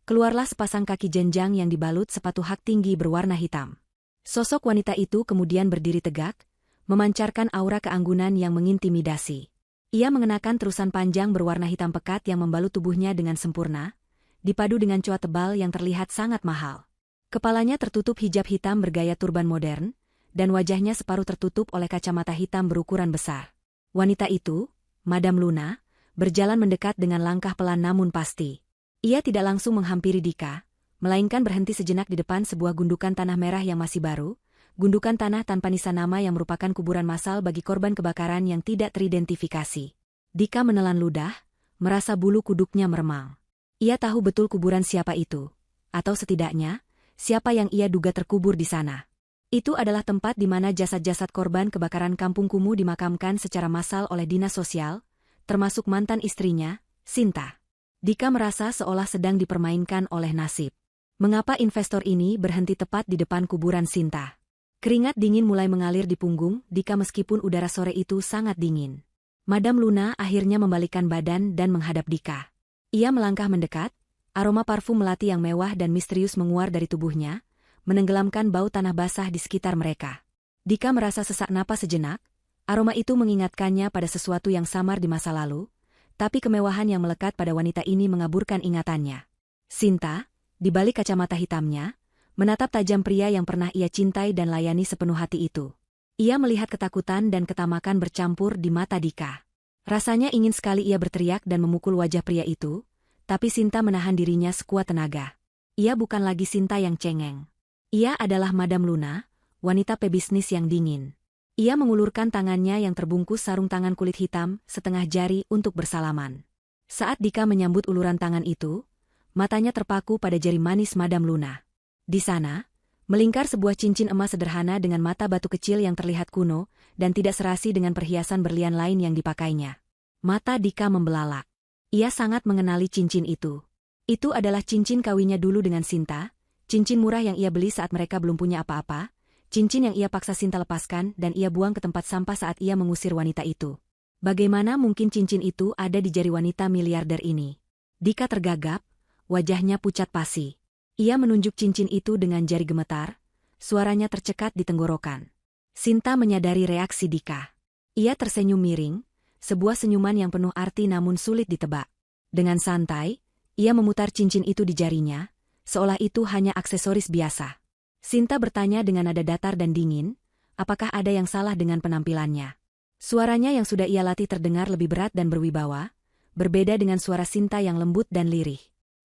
keluarlah sepasang kaki jenjang yang dibalut sepatu hak tinggi berwarna hitam. Sosok wanita itu kemudian berdiri tegak, memancarkan aura keanggunan yang mengintimidasi. Ia mengenakan terusan panjang berwarna hitam pekat yang membalut tubuhnya dengan sempurna, dipadu dengan coat tebal yang terlihat sangat mahal. Kepalanya tertutup hijab hitam bergaya turban modern, dan wajahnya separuh tertutup oleh kacamata hitam berukuran besar. Wanita itu, Madam Luna, berjalan mendekat dengan langkah pelan namun pasti. Ia tidak langsung menghampiri Dika, melainkan berhenti sejenak di depan sebuah gundukan tanah merah yang masih baru, gundukan tanah tanpa nisan nama yang merupakan kuburan massal bagi korban kebakaran yang tidak teridentifikasi. Dika menelan ludah, merasa bulu kuduknya meremang. Ia tahu betul kuburan siapa itu, atau setidaknya, siapa yang ia duga terkubur di sana. Itu adalah tempat di mana jasad-jasad korban kebakaran Kampung Kumuh dimakamkan secara massal oleh dinas sosial, termasuk mantan istrinya, Sinta. Dika merasa seolah sedang dipermainkan oleh nasib. Mengapa investor ini berhenti tepat di depan kuburan Sinta? Keringat dingin mulai mengalir di punggung Dika meskipun udara sore itu sangat dingin. Madam Luna akhirnya membalikkan badan dan menghadap Dika. Ia melangkah mendekat, aroma parfum melati yang mewah dan misterius menguar dari tubuhnya, menenggelamkan bau tanah basah di sekitar mereka. Dika merasa sesak napas sejenak, aroma itu mengingatkannya pada sesuatu yang samar di masa lalu, tapi kemewahan yang melekat pada wanita ini mengaburkan ingatannya. Sinta, di balik kacamata hitamnya, menatap tajam pria yang pernah ia cintai dan layani sepenuh hati itu. Ia melihat ketakutan dan ketamakan bercampur di mata Dika. Rasanya ingin sekali ia berteriak dan memukul wajah pria itu, tapi Sinta menahan dirinya sekuat tenaga. Ia bukan lagi Sinta yang cengeng. Ia adalah Madam Luna, wanita pebisnis yang dingin. Ia mengulurkan tangannya yang terbungkus sarung tangan kulit hitam setengah jari untuk bersalaman. Saat Dika menyambut uluran tangan itu, matanya terpaku pada jari manis Madam Luna. Di sana, melingkar sebuah cincin emas sederhana dengan mata batu kecil yang terlihat kuno dan tidak serasi dengan perhiasan berlian lain yang dipakainya. Mata Dika membelalak. Ia sangat mengenali cincin itu. Itu adalah cincin kawinnya dulu dengan Sinta, cincin murah yang ia beli saat mereka belum punya apa-apa, cincin yang ia paksa Sinta lepaskan dan ia buang ke tempat sampah saat ia mengusir wanita itu. Bagaimana mungkin cincin itu ada di jari wanita miliarder ini? Dika tergagap, wajahnya pucat pasi. Ia menunjuk cincin itu dengan jari gemetar, suaranya tercekat di tenggorokan. Sinta menyadari reaksi Dika. Ia tersenyum miring, sebuah senyuman yang penuh arti namun sulit ditebak. Dengan santai, ia memutar cincin itu di jarinya, seolah itu hanya aksesoris biasa. Sinta bertanya dengan nada datar dan dingin, apakah ada yang salah dengan penampilannya? Suaranya yang sudah ia latih terdengar lebih berat dan berwibawa, berbeda dengan suara Sinta yang lembut dan lirih.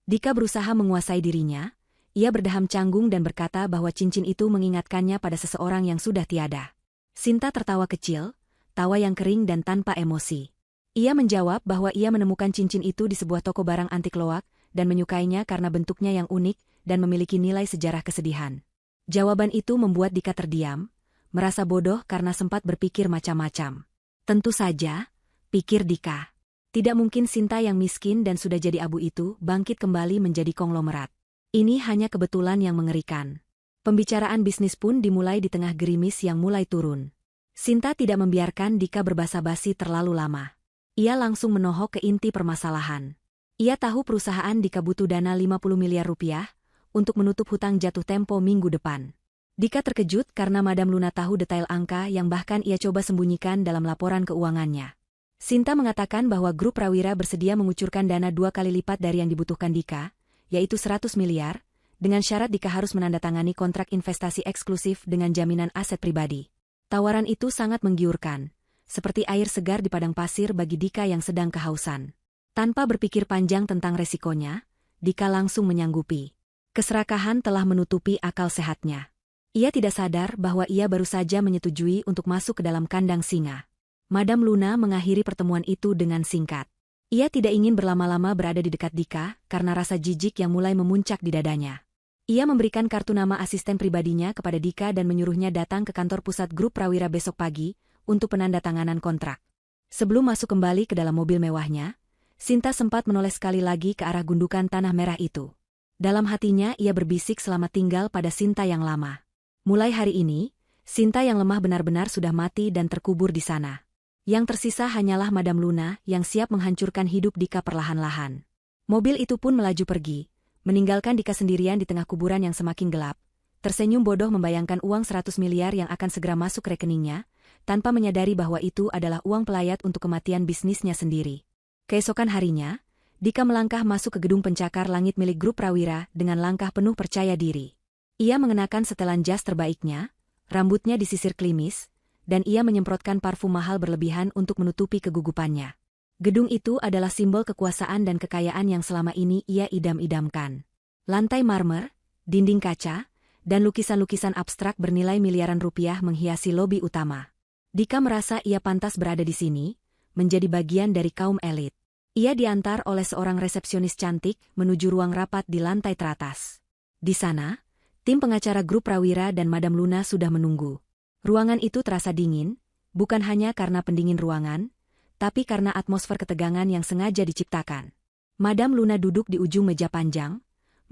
Dika berusaha menguasai dirinya, ia berdeham canggung dan berkata bahwa cincin itu mengingatkannya pada seseorang yang sudah tiada. Sinta tertawa kecil, tawa yang kering dan tanpa emosi. Ia menjawab bahwa ia menemukan cincin itu di sebuah toko barang antik loak dan menyukainya karena bentuknya yang unik dan memiliki nilai sejarah kesedihan. Jawaban itu membuat Dika terdiam, merasa bodoh karena sempat berpikir macam-macam. Tentu saja, pikir Dika. Tidak mungkin Sinta yang miskin dan sudah jadi abu itu bangkit kembali menjadi konglomerat. Ini hanya kebetulan yang mengerikan. Pembicaraan bisnis pun dimulai di tengah gerimis yang mulai turun. Sinta tidak membiarkan Dika berbasa-basi terlalu lama. Ia langsung menohok ke inti permasalahan. Ia tahu perusahaan Dika butuh dana 50 miliar rupiah, untuk menutup hutang jatuh tempo minggu depan. Dika terkejut karena Madam Luna tahu detail angka yang bahkan ia coba sembunyikan dalam laporan keuangannya. Sinta mengatakan bahwa grup Prawira bersedia mengucurkan dana 2 kali lipat dari yang dibutuhkan Dika, yaitu 100 miliar, dengan syarat Dika harus menandatangani kontrak investasi eksklusif dengan jaminan aset pribadi. Tawaran itu sangat menggiurkan, seperti air segar di padang pasir bagi Dika yang sedang kehausan. Tanpa berpikir panjang tentang resikonya, Dika langsung menyanggupi. Keserakahan telah menutupi akal sehatnya. Ia tidak sadar bahwa ia baru saja menyetujui untuk masuk ke dalam kandang singa. Madam Luna mengakhiri pertemuan itu dengan singkat. Ia tidak ingin berlama-lama berada di dekat Dika karena rasa jijik yang mulai memuncak di dadanya. Ia memberikan kartu nama asisten pribadinya kepada Dika dan menyuruhnya datang ke kantor pusat grup Prawira besok pagi untuk penandatanganan kontrak. Sebelum masuk kembali ke dalam mobil mewahnya, Sinta sempat menoleh sekali lagi ke arah gundukan tanah merah itu. Dalam hatinya ia berbisik selamat tinggal pada Sinta yang lama. Mulai hari ini, Sinta yang lemah benar-benar sudah mati dan terkubur di sana. Yang tersisa hanyalah Madam Luna yang siap menghancurkan hidup Dika perlahan-lahan. Mobil itu pun melaju pergi, meninggalkan Dika sendirian di tengah kuburan yang semakin gelap, tersenyum bodoh membayangkan uang 100 miliar yang akan segera masuk ke rekeningnya, tanpa menyadari bahwa itu adalah uang pelayat untuk kematian bisnisnya sendiri. Keesokan harinya, Dika melangkah masuk ke gedung pencakar langit milik grup Prawira dengan langkah penuh percaya diri. Ia mengenakan setelan jas terbaiknya, rambutnya disisir klimis, dan ia menyemprotkan parfum mahal berlebihan untuk menutupi kegugupannya. Gedung itu adalah simbol kekuasaan dan kekayaan yang selama ini ia idam-idamkan. Lantai marmer, dinding kaca, dan lukisan-lukisan abstrak bernilai miliaran rupiah menghiasi lobi utama. Dika merasa ia pantas berada di sini, menjadi bagian dari kaum elit. Ia diantar oleh seorang resepsionis cantik menuju ruang rapat di lantai teratas. Di sana, tim pengacara grup Prawira dan Madam Luna sudah menunggu. Ruangan itu terasa dingin, bukan hanya karena pendingin ruangan, tapi karena atmosfer ketegangan yang sengaja diciptakan. Madam Luna duduk di ujung meja panjang,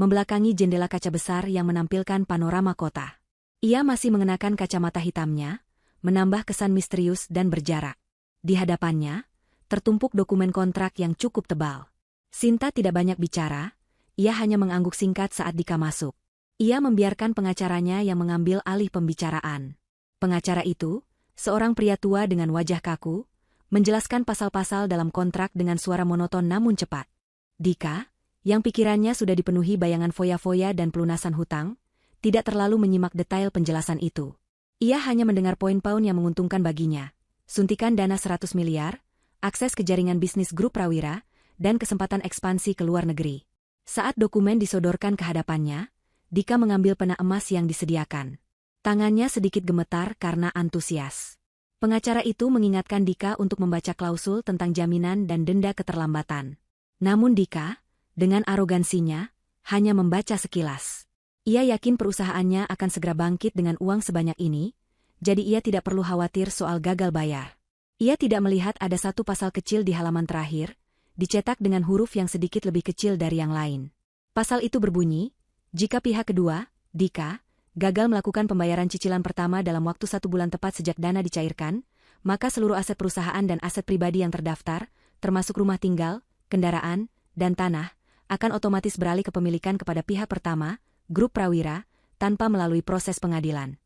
membelakangi jendela kaca besar yang menampilkan panorama kota. Ia masih mengenakan kacamata hitamnya, menambah kesan misterius dan berjarak. Di hadapannya, tertumpuk dokumen kontrak yang cukup tebal. Sinta tidak banyak bicara, ia hanya mengangguk singkat saat Dika masuk. Ia membiarkan pengacaranya yang mengambil alih pembicaraan. Pengacara itu, seorang pria tua dengan wajah kaku, menjelaskan pasal-pasal dalam kontrak dengan suara monoton namun cepat. Dika, yang pikirannya sudah dipenuhi bayangan foya-foya dan pelunasan hutang, tidak terlalu menyimak detail penjelasan itu. Ia hanya mendengar poin-poin yang menguntungkan baginya. Suntikan dana 100 miliar, akses ke jaringan bisnis grup Prawira, dan kesempatan ekspansi ke luar negeri. Saat dokumen disodorkan ke hadapannya, Dika mengambil pena emas yang disediakan. Tangannya sedikit gemetar karena antusias. Pengacara itu mengingatkan Dika untuk membaca klausul tentang jaminan dan denda keterlambatan. Namun Dika, dengan arogansinya, hanya membaca sekilas. Ia yakin perusahaannya akan segera bangkit dengan uang sebanyak ini, jadi ia tidak perlu khawatir soal gagal bayar. Ia tidak melihat ada satu pasal kecil di halaman terakhir, dicetak dengan huruf yang sedikit lebih kecil dari yang lain. Pasal itu berbunyi, jika pihak kedua, Dika, gagal melakukan pembayaran cicilan pertama dalam waktu 1 bulan tepat sejak dana dicairkan, maka seluruh aset perusahaan dan aset pribadi yang terdaftar, termasuk rumah tinggal, kendaraan, dan tanah, akan otomatis beralih kepemilikan kepada pihak pertama, grup Prawira, tanpa melalui proses pengadilan.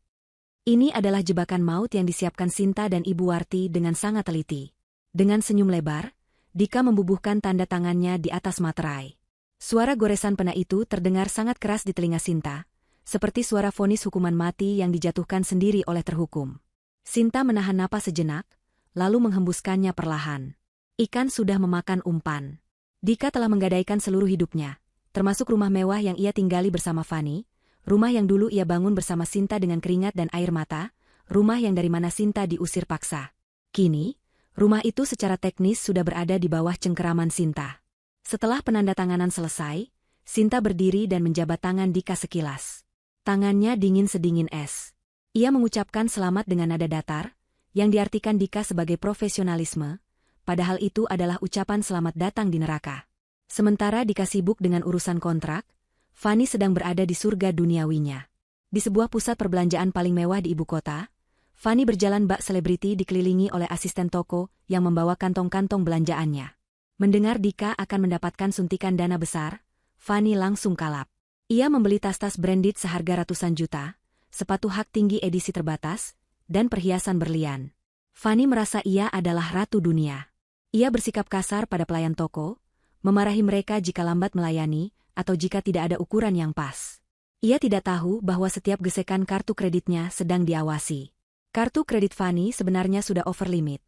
Ini adalah jebakan maut yang disiapkan Sinta dan Ibu Warti dengan sangat teliti. Dengan senyum lebar, Dika membubuhkan tanda tangannya di atas materai. Suara goresan pena itu terdengar sangat keras di telinga Sinta, seperti suara vonis hukuman mati yang dijatuhkan sendiri oleh terhukum. Sinta menahan napas sejenak, lalu menghembuskannya perlahan. Ikan sudah memakan umpan. Dika telah menggadaikan seluruh hidupnya, termasuk rumah mewah yang ia tinggali bersama Fani, rumah yang dulu ia bangun bersama Sinta dengan keringat dan air mata, rumah yang dari mana Sinta diusir paksa. Kini, rumah itu secara teknis sudah berada di bawah cengkeraman Sinta. Setelah penandatanganan selesai, Sinta berdiri dan menjabat tangan Dika sekilas. Tangannya dingin sedingin es. Ia mengucapkan selamat dengan nada datar, yang diartikan Dika sebagai profesionalisme, padahal itu adalah ucapan selamat datang di neraka. Sementara Dika sibuk dengan urusan kontrak, Fani sedang berada di surga duniawinya. Di sebuah pusat perbelanjaan paling mewah di ibu kota, Fani berjalan bak selebriti dikelilingi oleh asisten toko yang membawa kantong-kantong belanjaannya. Mendengar Dika akan mendapatkan suntikan dana besar, Fani langsung kalap. Ia membeli tas-tas branded seharga ratusan juta, sepatu hak tinggi edisi terbatas, dan perhiasan berlian. Fani merasa ia adalah ratu dunia. Ia bersikap kasar pada pelayan toko, memarahi mereka jika lambat melayani, atau jika tidak ada ukuran yang pas. Ia tidak tahu bahwa setiap gesekan kartu kreditnya sedang diawasi. Kartu kredit Fani sebenarnya sudah over limit,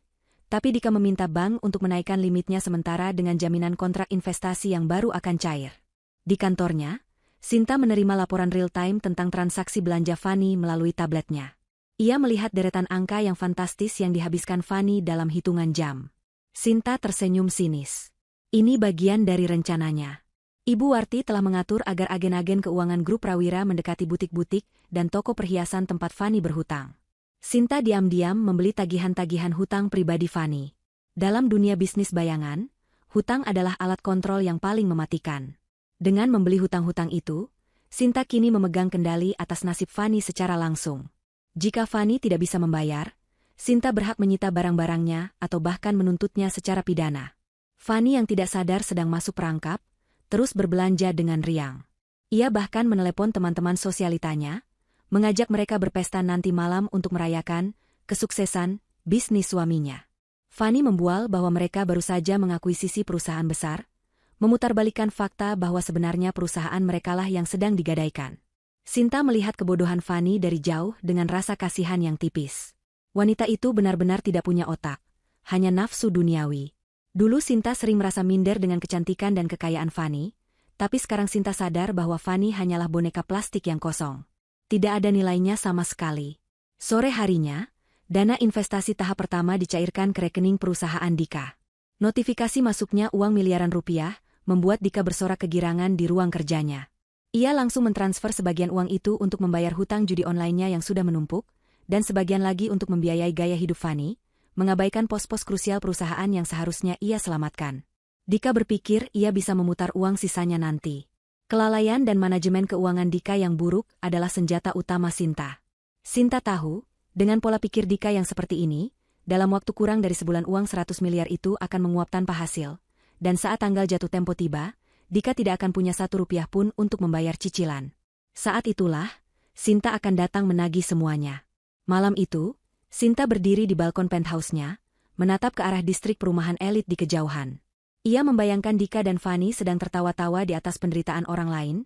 tapi Dika meminta bank untuk menaikkan limitnya sementara dengan jaminan kontrak investasi yang baru akan cair. Di kantornya, Sinta menerima laporan real-time tentang transaksi belanja Fani melalui tabletnya. Ia melihat deretan angka yang fantastis yang dihabiskan Fani dalam hitungan jam. Sinta tersenyum sinis. Ini bagian dari rencananya. Ibu Warti telah mengatur agar agen-agen keuangan grup Prawira mendekati butik-butik dan toko perhiasan tempat Fani berhutang. Sinta diam-diam membeli tagihan-tagihan hutang pribadi Fani. Dalam dunia bisnis bayangan, hutang adalah alat kontrol yang paling mematikan. Dengan membeli hutang-hutang itu, Sinta kini memegang kendali atas nasib Fani secara langsung. Jika Fani tidak bisa membayar, Sinta berhak menyita barang-barangnya atau bahkan menuntutnya secara pidana. Fani yang tidak sadar sedang masuk perangkap, terus berbelanja dengan riang. Ia bahkan menelepon teman-teman sosialitanya, mengajak mereka berpesta nanti malam untuk merayakan kesuksesan bisnis suaminya. Fani membual bahwa mereka baru saja mengakuisisi perusahaan besar, memutarbalikkan fakta bahwa sebenarnya perusahaan merekalah yang sedang digadaikan. Sinta melihat kebodohan Fani dari jauh dengan rasa kasihan yang tipis. Wanita itu benar-benar tidak punya otak, hanya nafsu duniawi. Dulu Sinta sering merasa minder dengan kecantikan dan kekayaan Fani, tapi sekarang Sinta sadar bahwa Fani hanyalah boneka plastik yang kosong. Tidak ada nilainya sama sekali. Sore harinya, dana investasi tahap pertama dicairkan ke rekening perusahaan Dika. Notifikasi masuknya uang miliaran rupiah membuat Dika bersorak kegirangan di ruang kerjanya. Ia langsung mentransfer sebagian uang itu untuk membayar hutang judi online-nya yang sudah menumpuk, dan sebagian lagi untuk membiayai gaya hidup Fani, mengabaikan pos-pos krusial perusahaan yang seharusnya ia selamatkan. Dika berpikir ia bisa memutar uang sisanya nanti. Kelalaian dan manajemen keuangan Dika yang buruk adalah senjata utama Sinta. Sinta tahu, dengan pola pikir Dika yang seperti ini, dalam waktu kurang dari sebulan uang 100 miliar itu akan menguap tanpa hasil, dan saat tanggal jatuh tempo tiba, Dika tidak akan punya 1 rupiah pun untuk membayar cicilan. Saat itulah, Sinta akan datang menagih semuanya. Malam itu, Sinta berdiri di balkon penthouse-nya, menatap ke arah distrik perumahan elit di kejauhan. Ia membayangkan Dika dan Fani sedang tertawa-tawa di atas penderitaan orang lain,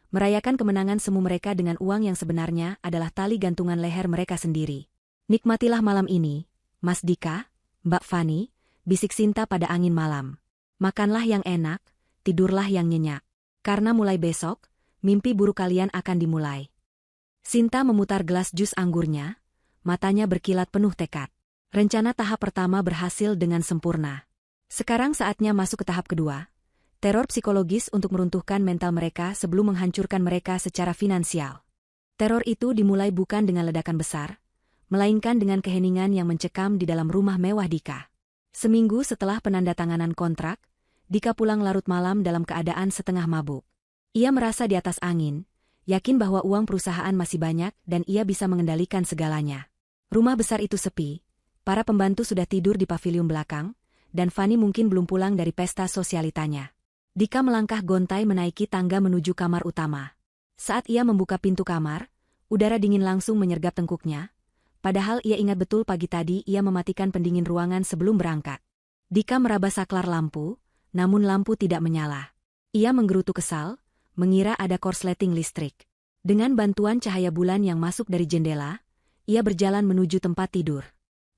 merayakan kemenangan semu mereka dengan uang yang sebenarnya adalah tali gantungan leher mereka sendiri. Nikmatilah malam ini, Mas Dika, Mbak Fani, bisik Sinta pada angin malam. Makanlah yang enak, tidurlah yang nyenyak. Karena mulai besok, mimpi buruk kalian akan dimulai. Sinta memutar gelas jus anggurnya, matanya berkilat penuh tekad. Rencana tahap pertama berhasil dengan sempurna. Sekarang saatnya masuk ke tahap kedua. Teror psikologis untuk meruntuhkan mental mereka sebelum menghancurkan mereka secara finansial. Teror itu dimulai bukan dengan ledakan besar, melainkan dengan keheningan yang mencekam di dalam rumah mewah Dika. Seminggu setelah penandatanganan kontrak, Dika pulang larut malam dalam keadaan setengah mabuk. Ia merasa di atas angin, yakin bahwa uang perusahaan masih banyak dan ia bisa mengendalikan segalanya. Rumah besar itu sepi, para pembantu sudah tidur di pavilion belakang, dan Fani mungkin belum pulang dari pesta sosialitanya. Dika melangkah gontai menaiki tangga menuju kamar utama. Saat ia membuka pintu kamar, udara dingin langsung menyergap tengkuknya, padahal ia ingat betul pagi tadi ia mematikan pendingin ruangan sebelum berangkat. Dika meraba saklar lampu, namun lampu tidak menyala. Ia menggerutu kesal, mengira ada korsleting listrik. Dengan bantuan cahaya bulan yang masuk dari jendela, ia berjalan menuju tempat tidur.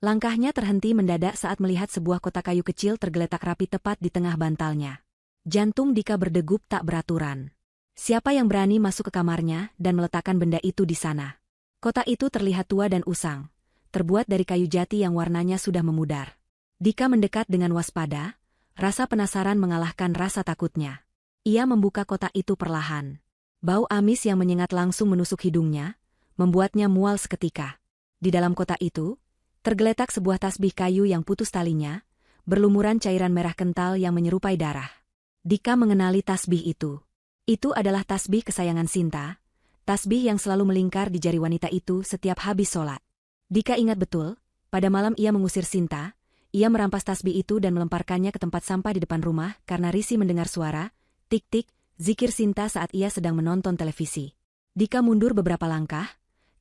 Langkahnya terhenti mendadak saat melihat sebuah kotak kayu kecil tergeletak rapi tepat di tengah bantalnya. Jantung Dika berdegup tak beraturan. Siapa yang berani masuk ke kamarnya dan meletakkan benda itu di sana? Kotak itu terlihat tua dan usang, terbuat dari kayu jati yang warnanya sudah memudar. Dika mendekat dengan waspada, rasa penasaran mengalahkan rasa takutnya. Ia membuka kotak itu perlahan. Bau amis yang menyengat langsung menusuk hidungnya, membuatnya mual seketika. Di dalam kotak itu, tergeletak sebuah tasbih kayu yang putus talinya, berlumuran cairan merah kental yang menyerupai darah. Dika mengenali tasbih itu. Itu adalah tasbih kesayangan Sinta, tasbih yang selalu melingkar di jari wanita itu setiap habis sholat. Dika ingat betul, pada malam ia mengusir Sinta, ia merampas tasbih itu dan melemparkannya ke tempat sampah di depan rumah karena risih mendengar suara, tik-tik, zikir Sinta saat ia sedang menonton televisi. Dika mundur beberapa langkah,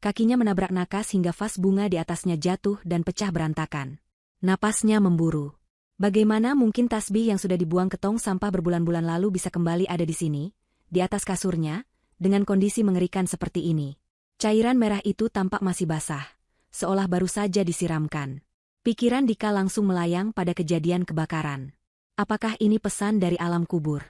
kakinya menabrak nakas hingga vas bunga di atasnya jatuh dan pecah berantakan. Napasnya memburu. Bagaimana mungkin tasbih yang sudah dibuang ke tong sampah berbulan-bulan lalu bisa kembali ada di sini, di atas kasurnya, dengan kondisi mengerikan seperti ini? Cairan merah itu tampak masih basah, seolah baru saja disiramkan. Pikiran Dika langsung melayang pada kejadian kebakaran. Apakah ini pesan dari alam kubur?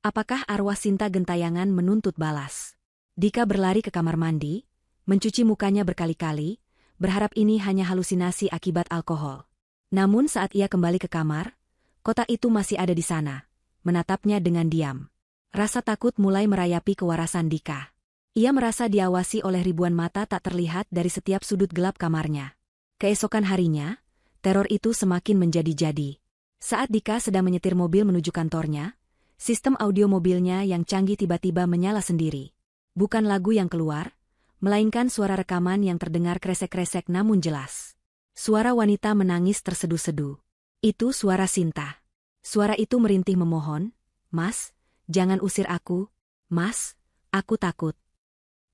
Apakah arwah Sinta gentayangan menuntut balas? Dika berlari ke kamar mandi, mencuci mukanya berkali-kali, berharap ini hanya halusinasi akibat alkohol. Namun saat ia kembali ke kamar, kotak itu masih ada di sana, menatapnya dengan diam. Rasa takut mulai merayapi kewarasan Dika. Ia merasa diawasi oleh ribuan mata tak terlihat dari setiap sudut gelap kamarnya. Keesokan harinya, teror itu semakin menjadi-jadi. Saat Dika sedang menyetir mobil menuju kantornya, sistem audio mobilnya yang canggih tiba-tiba menyala sendiri. Bukan lagu yang keluar, melainkan suara rekaman yang terdengar kresek-kresek namun jelas. Suara wanita menangis terseduh-seduh. Itu suara Sinta. Suara itu merintih memohon, "Mas, jangan usir aku. Mas, aku takut."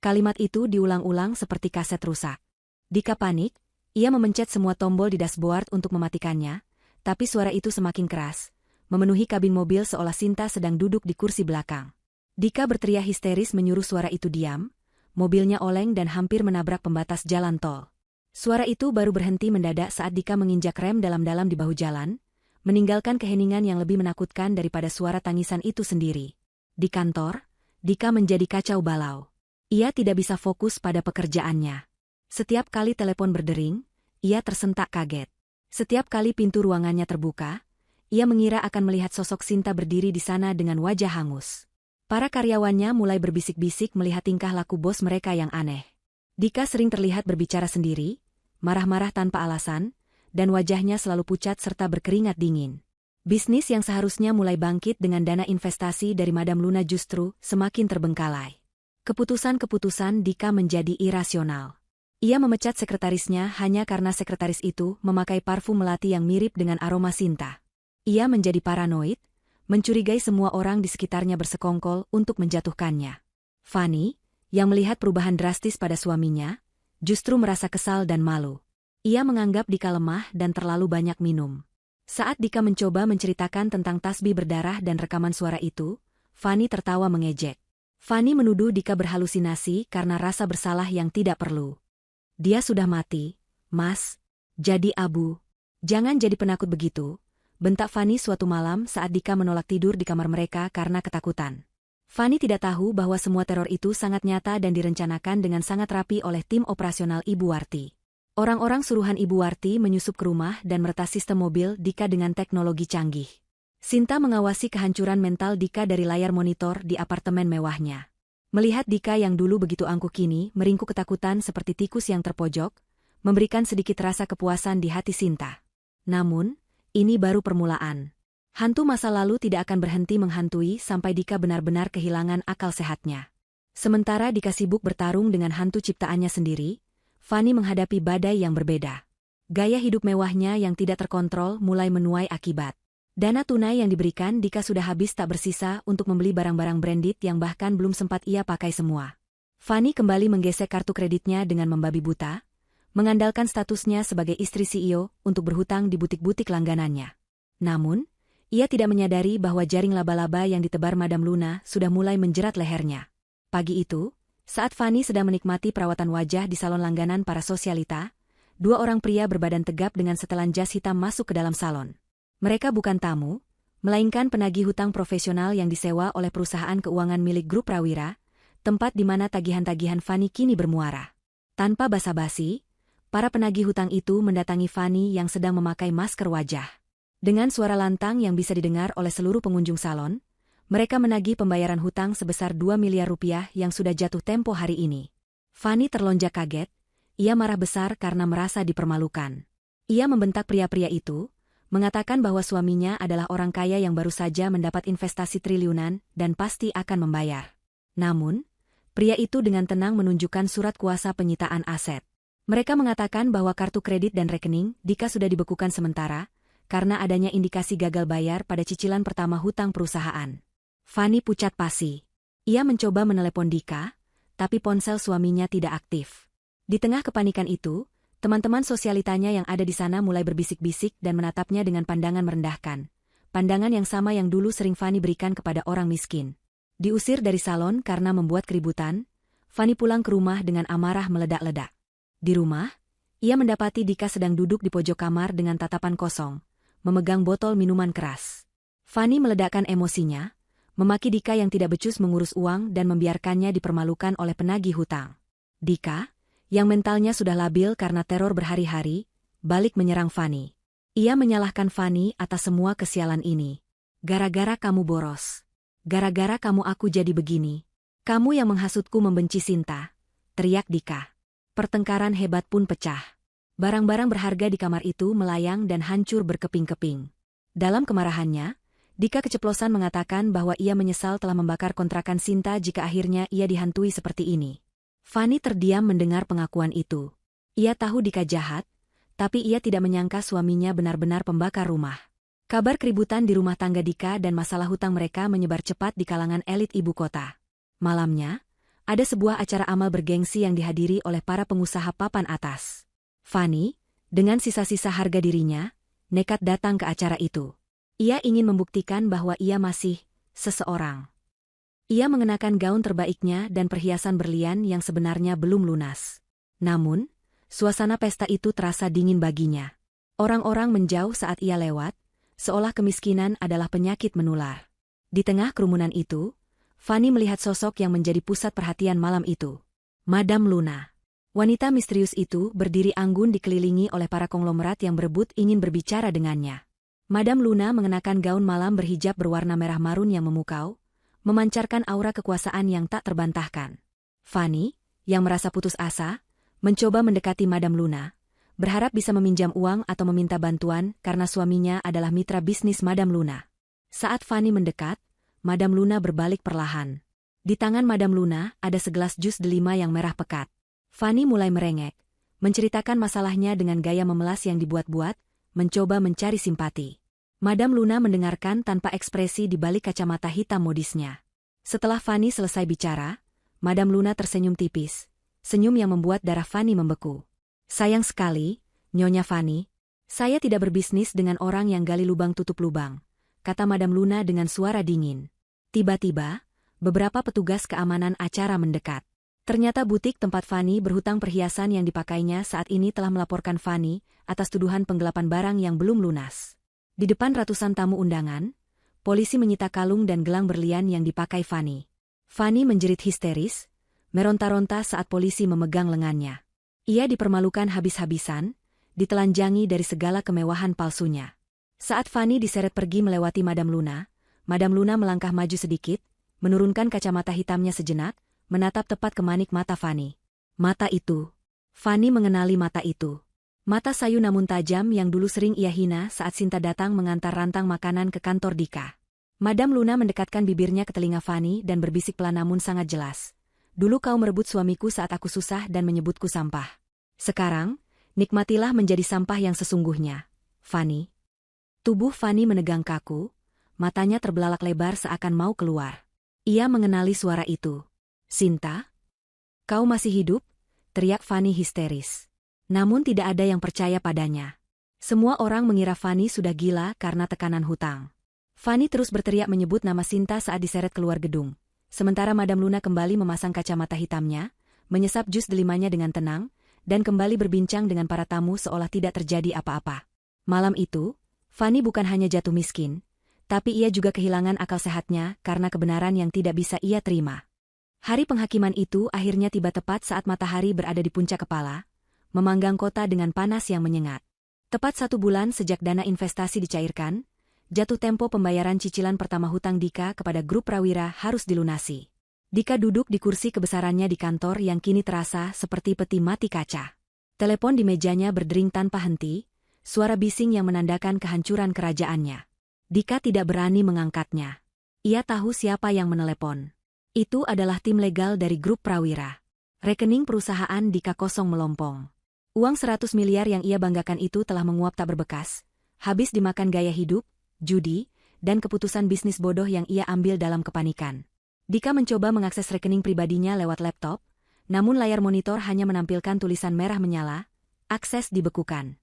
Kalimat itu diulang-ulang seperti kaset rusak. Dika panik, ia memencet semua tombol di dashboard untuk mematikannya, tapi suara itu semakin keras, memenuhi kabin mobil seolah Sinta sedang duduk di kursi belakang. Dika berteriak histeris menyuruh suara itu diam, mobilnya oleng dan hampir menabrak pembatas jalan tol. Suara itu baru berhenti mendadak saat Dika menginjak rem dalam-dalam di bahu jalan, meninggalkan keheningan yang lebih menakutkan daripada suara tangisan itu sendiri. Di kantor, Dika menjadi kacau balau. Ia tidak bisa fokus pada pekerjaannya. Setiap kali telepon berdering, ia tersentak kaget. Setiap kali pintu ruangannya terbuka, ia mengira akan melihat sosok Sinta berdiri di sana dengan wajah hangus. Para karyawannya mulai berbisik-bisik melihat tingkah laku bos mereka yang aneh. Dika sering terlihat berbicara sendiri, marah-marah tanpa alasan, dan wajahnya selalu pucat serta berkeringat dingin. Bisnis yang seharusnya mulai bangkit dengan dana investasi dari Madam Luna justru semakin terbengkalai. Keputusan-keputusan Dika menjadi irasional. Ia memecat sekretarisnya hanya karena sekretaris itu memakai parfum melati yang mirip dengan aroma Sinta. Ia menjadi paranoid, mencurigai semua orang di sekitarnya bersekongkol untuk menjatuhkannya. Fani, yang melihat perubahan drastis pada suaminya, justru merasa kesal dan malu. Ia menganggap Dika lemah dan terlalu banyak minum. Saat Dika mencoba menceritakan tentang tasbih berdarah dan rekaman suara itu, Fani tertawa mengejek. Fanny menuduh Dika berhalusinasi karena rasa bersalah yang tidak perlu. Dia sudah mati, Mas. Jadi abu. Jangan jadi penakut begitu, bentak Fanny suatu malam saat Dika menolak tidur di kamar mereka karena ketakutan. Fanny tidak tahu bahwa semua teror itu sangat nyata dan direncanakan dengan sangat rapi oleh tim operasional Ibu Warti. Orang-orang suruhan Ibu Warti menyusup ke rumah dan meretas sistem mobil Dika dengan teknologi canggih. Sinta mengawasi kehancuran mental Dika dari layar monitor di apartemen mewahnya. Melihat Dika yang dulu begitu angkuh kini meringkuk ketakutan seperti tikus yang terpojok, memberikan sedikit rasa kepuasan di hati Sinta. Namun, ini baru permulaan. Hantu masa lalu tidak akan berhenti menghantui sampai Dika benar-benar kehilangan akal sehatnya. Sementara Dika sibuk bertarung dengan hantu ciptaannya sendiri, Fanny menghadapi badai yang berbeda. Gaya hidup mewahnya yang tidak terkontrol mulai menuai akibat. Dana tunai yang diberikan Dika sudah habis tak bersisa untuk membeli barang-barang branded yang bahkan belum sempat ia pakai semua. Fanny kembali menggesek kartu kreditnya dengan membabi buta, mengandalkan statusnya sebagai istri CEO untuk berhutang di butik-butik langganannya. Namun, ia tidak menyadari bahwa jaring laba-laba yang ditebar Madam Luna sudah mulai menjerat lehernya. Pagi itu, saat Fanny sedang menikmati perawatan wajah di salon langganan para sosialita, dua orang pria berbadan tegap dengan setelan jas hitam masuk ke dalam salon. Mereka bukan tamu, melainkan penagih hutang profesional yang disewa oleh perusahaan keuangan milik grup Prawira, tempat di mana tagihan-tagihan Fanny kini bermuara. Tanpa basa-basi, para penagih hutang itu mendatangi Fanny yang sedang memakai masker wajah. Dengan suara lantang yang bisa didengar oleh seluruh pengunjung salon, mereka menagih pembayaran hutang sebesar 2 miliar rupiah yang sudah jatuh tempo hari ini. Fanny terlonjak kaget, ia marah besar karena merasa dipermalukan. Ia membentak pria-pria itu, mengatakan bahwa suaminya adalah orang kaya yang baru saja mendapat investasi triliunan dan pasti akan membayar. Namun, pria itu dengan tenang menunjukkan surat kuasa penyitaan aset. Mereka mengatakan bahwa kartu kredit dan rekening Dika sudah dibekukan sementara, karena adanya indikasi gagal bayar pada cicilan pertama hutang perusahaan. Fanny pucat pasi. Ia mencoba menelepon Dika, tapi ponsel suaminya tidak aktif. Di tengah kepanikan itu, teman-teman sosialitanya yang ada di sana mulai berbisik-bisik dan menatapnya dengan pandangan merendahkan. Pandangan yang sama yang dulu sering Fanny berikan kepada orang miskin. Diusir dari salon karena membuat keributan, Fanny pulang ke rumah dengan amarah meledak-ledak. Di rumah, ia mendapati Dika sedang duduk di pojok kamar dengan tatapan kosong, memegang botol minuman keras. Fanny meledakkan emosinya, memaki Dika yang tidak becus mengurus uang dan membiarkannya dipermalukan oleh penagih hutang. Dika, yang mentalnya sudah labil karena teror berhari-hari, balik menyerang Fanny. Ia menyalahkan Fanny atas semua kesialan ini. Gara-gara kamu boros. Gara-gara kamu aku jadi begini. Kamu yang menghasutku membenci Sinta, teriak Dika. Pertengkaran hebat pun pecah. Barang-barang berharga di kamar itu melayang dan hancur berkeping-keping. Dalam kemarahannya, Dika keceplosan mengatakan bahwa ia menyesal telah membakar kontrakan Sinta jika akhirnya ia dihantui seperti ini. Fanny terdiam mendengar pengakuan itu. Ia tahu Dika jahat, tapi ia tidak menyangka suaminya benar-benar pembakar rumah. Kabar keributan di rumah tangga Dika dan masalah hutang mereka menyebar cepat di kalangan elit ibu kota. Malamnya, ada sebuah acara amal bergengsi yang dihadiri oleh para pengusaha papan atas. Fanny, dengan sisa-sisa harga dirinya, nekat datang ke acara itu. Ia ingin membuktikan bahwa ia masih seseorang. Ia mengenakan gaun terbaiknya dan perhiasan berlian yang sebenarnya belum lunas. Namun, suasana pesta itu terasa dingin baginya. Orang-orang menjauh saat ia lewat, seolah kemiskinan adalah penyakit menular. Di tengah kerumunan itu, Fanny melihat sosok yang menjadi pusat perhatian malam itu. Madam Luna. Wanita misterius itu berdiri anggun dikelilingi oleh para konglomerat yang berebut ingin berbicara dengannya. Madam Luna mengenakan gaun malam berhijab berwarna merah marun yang memukau, memancarkan aura kekuasaan yang tak terbantahkan. Fanny, yang merasa putus asa, mencoba mendekati Madam Luna, berharap bisa meminjam uang atau meminta bantuan karena suaminya adalah mitra bisnis Madam Luna. Saat Fanny mendekat, Madam Luna berbalik perlahan. Di tangan Madam Luna ada segelas jus delima yang merah pekat. Fanny mulai merengek, menceritakan masalahnya dengan gaya memelas yang dibuat-buat, mencoba mencari simpati. Madam Luna mendengarkan tanpa ekspresi di balik kacamata hitam modisnya. Setelah Fanny selesai bicara, Madam Luna tersenyum tipis, senyum yang membuat darah Fanny membeku. Sayang sekali, Nyonya Fanny, saya tidak berbisnis dengan orang yang gali lubang tutup lubang, kata Madam Luna dengan suara dingin. Tiba-tiba, Beberapa petugas keamanan acara mendekat. Ternyata butik tempat Fanny berhutang perhiasan yang dipakainya saat ini telah melaporkan Fanny atas tuduhan penggelapan barang yang belum lunas. Di depan ratusan tamu undangan, polisi menyita kalung dan gelang berlian yang dipakai Fanny. Fanny menjerit histeris, meronta-ronta saat polisi memegang lengannya. Ia dipermalukan habis-habisan, ditelanjangi dari segala kemewahan palsunya. Saat Fanny diseret pergi melewati Madam Luna melangkah maju sedikit, menurunkan kacamata hitamnya sejenak, menatap tepat ke manik mata Fanny. Mata itu. Fanny mengenali mata itu. Mata sayu namun tajam yang dulu sering ia hina saat Sinta datang mengantar rantang makanan ke kantor Dika. Madam Luna mendekatkan bibirnya ke telinga Fanny dan berbisik pelan namun sangat jelas. Dulu kau merebut suamiku saat aku susah dan menyebutku sampah. Sekarang, nikmatilah menjadi sampah yang sesungguhnya, Fanny. Tubuh Fanny menegang kaku, matanya terbelalak lebar seakan mau keluar. Ia mengenali suara itu. Sinta? Kau masih hidup? Teriak Fanny histeris. Namun tidak ada yang percaya padanya. Semua orang mengira Fanny sudah gila karena tekanan hutang. Fanny terus berteriak menyebut nama Sinta saat diseret keluar gedung. Sementara Madam Luna kembali memasang kacamata hitamnya, menyesap jus delimanya dengan tenang, dan kembali berbincang dengan para tamu seolah tidak terjadi apa-apa. Malam itu, Fanny bukan hanya jatuh miskin, tapi ia juga kehilangan akal sehatnya karena kebenaran yang tidak bisa ia terima. Hari penghakiman itu akhirnya tiba tepat saat matahari berada di puncak kepala, memanggang kota dengan panas yang menyengat. Tepat 1 bulan sejak dana investasi dicairkan, jatuh tempo pembayaran cicilan pertama hutang Dika kepada grup Prawira harus dilunasi. Dika duduk di kursi kebesarannya di kantor yang kini terasa seperti peti mati kaca. Telepon di mejanya berdering tanpa henti, suara bising yang menandakan kehancuran kerajaannya. Dika tidak berani mengangkatnya. Ia tahu siapa yang menelepon. Itu adalah tim legal dari grup Prawira. Rekening perusahaan Dika kosong melompong. Uang 100 miliar yang ia banggakan itu telah menguap tak berbekas, habis dimakan gaya hidup, judi, dan keputusan bisnis bodoh yang ia ambil dalam kepanikan. Dika mencoba mengakses rekening pribadinya lewat laptop, namun layar monitor hanya menampilkan tulisan merah menyala, akses dibekukan.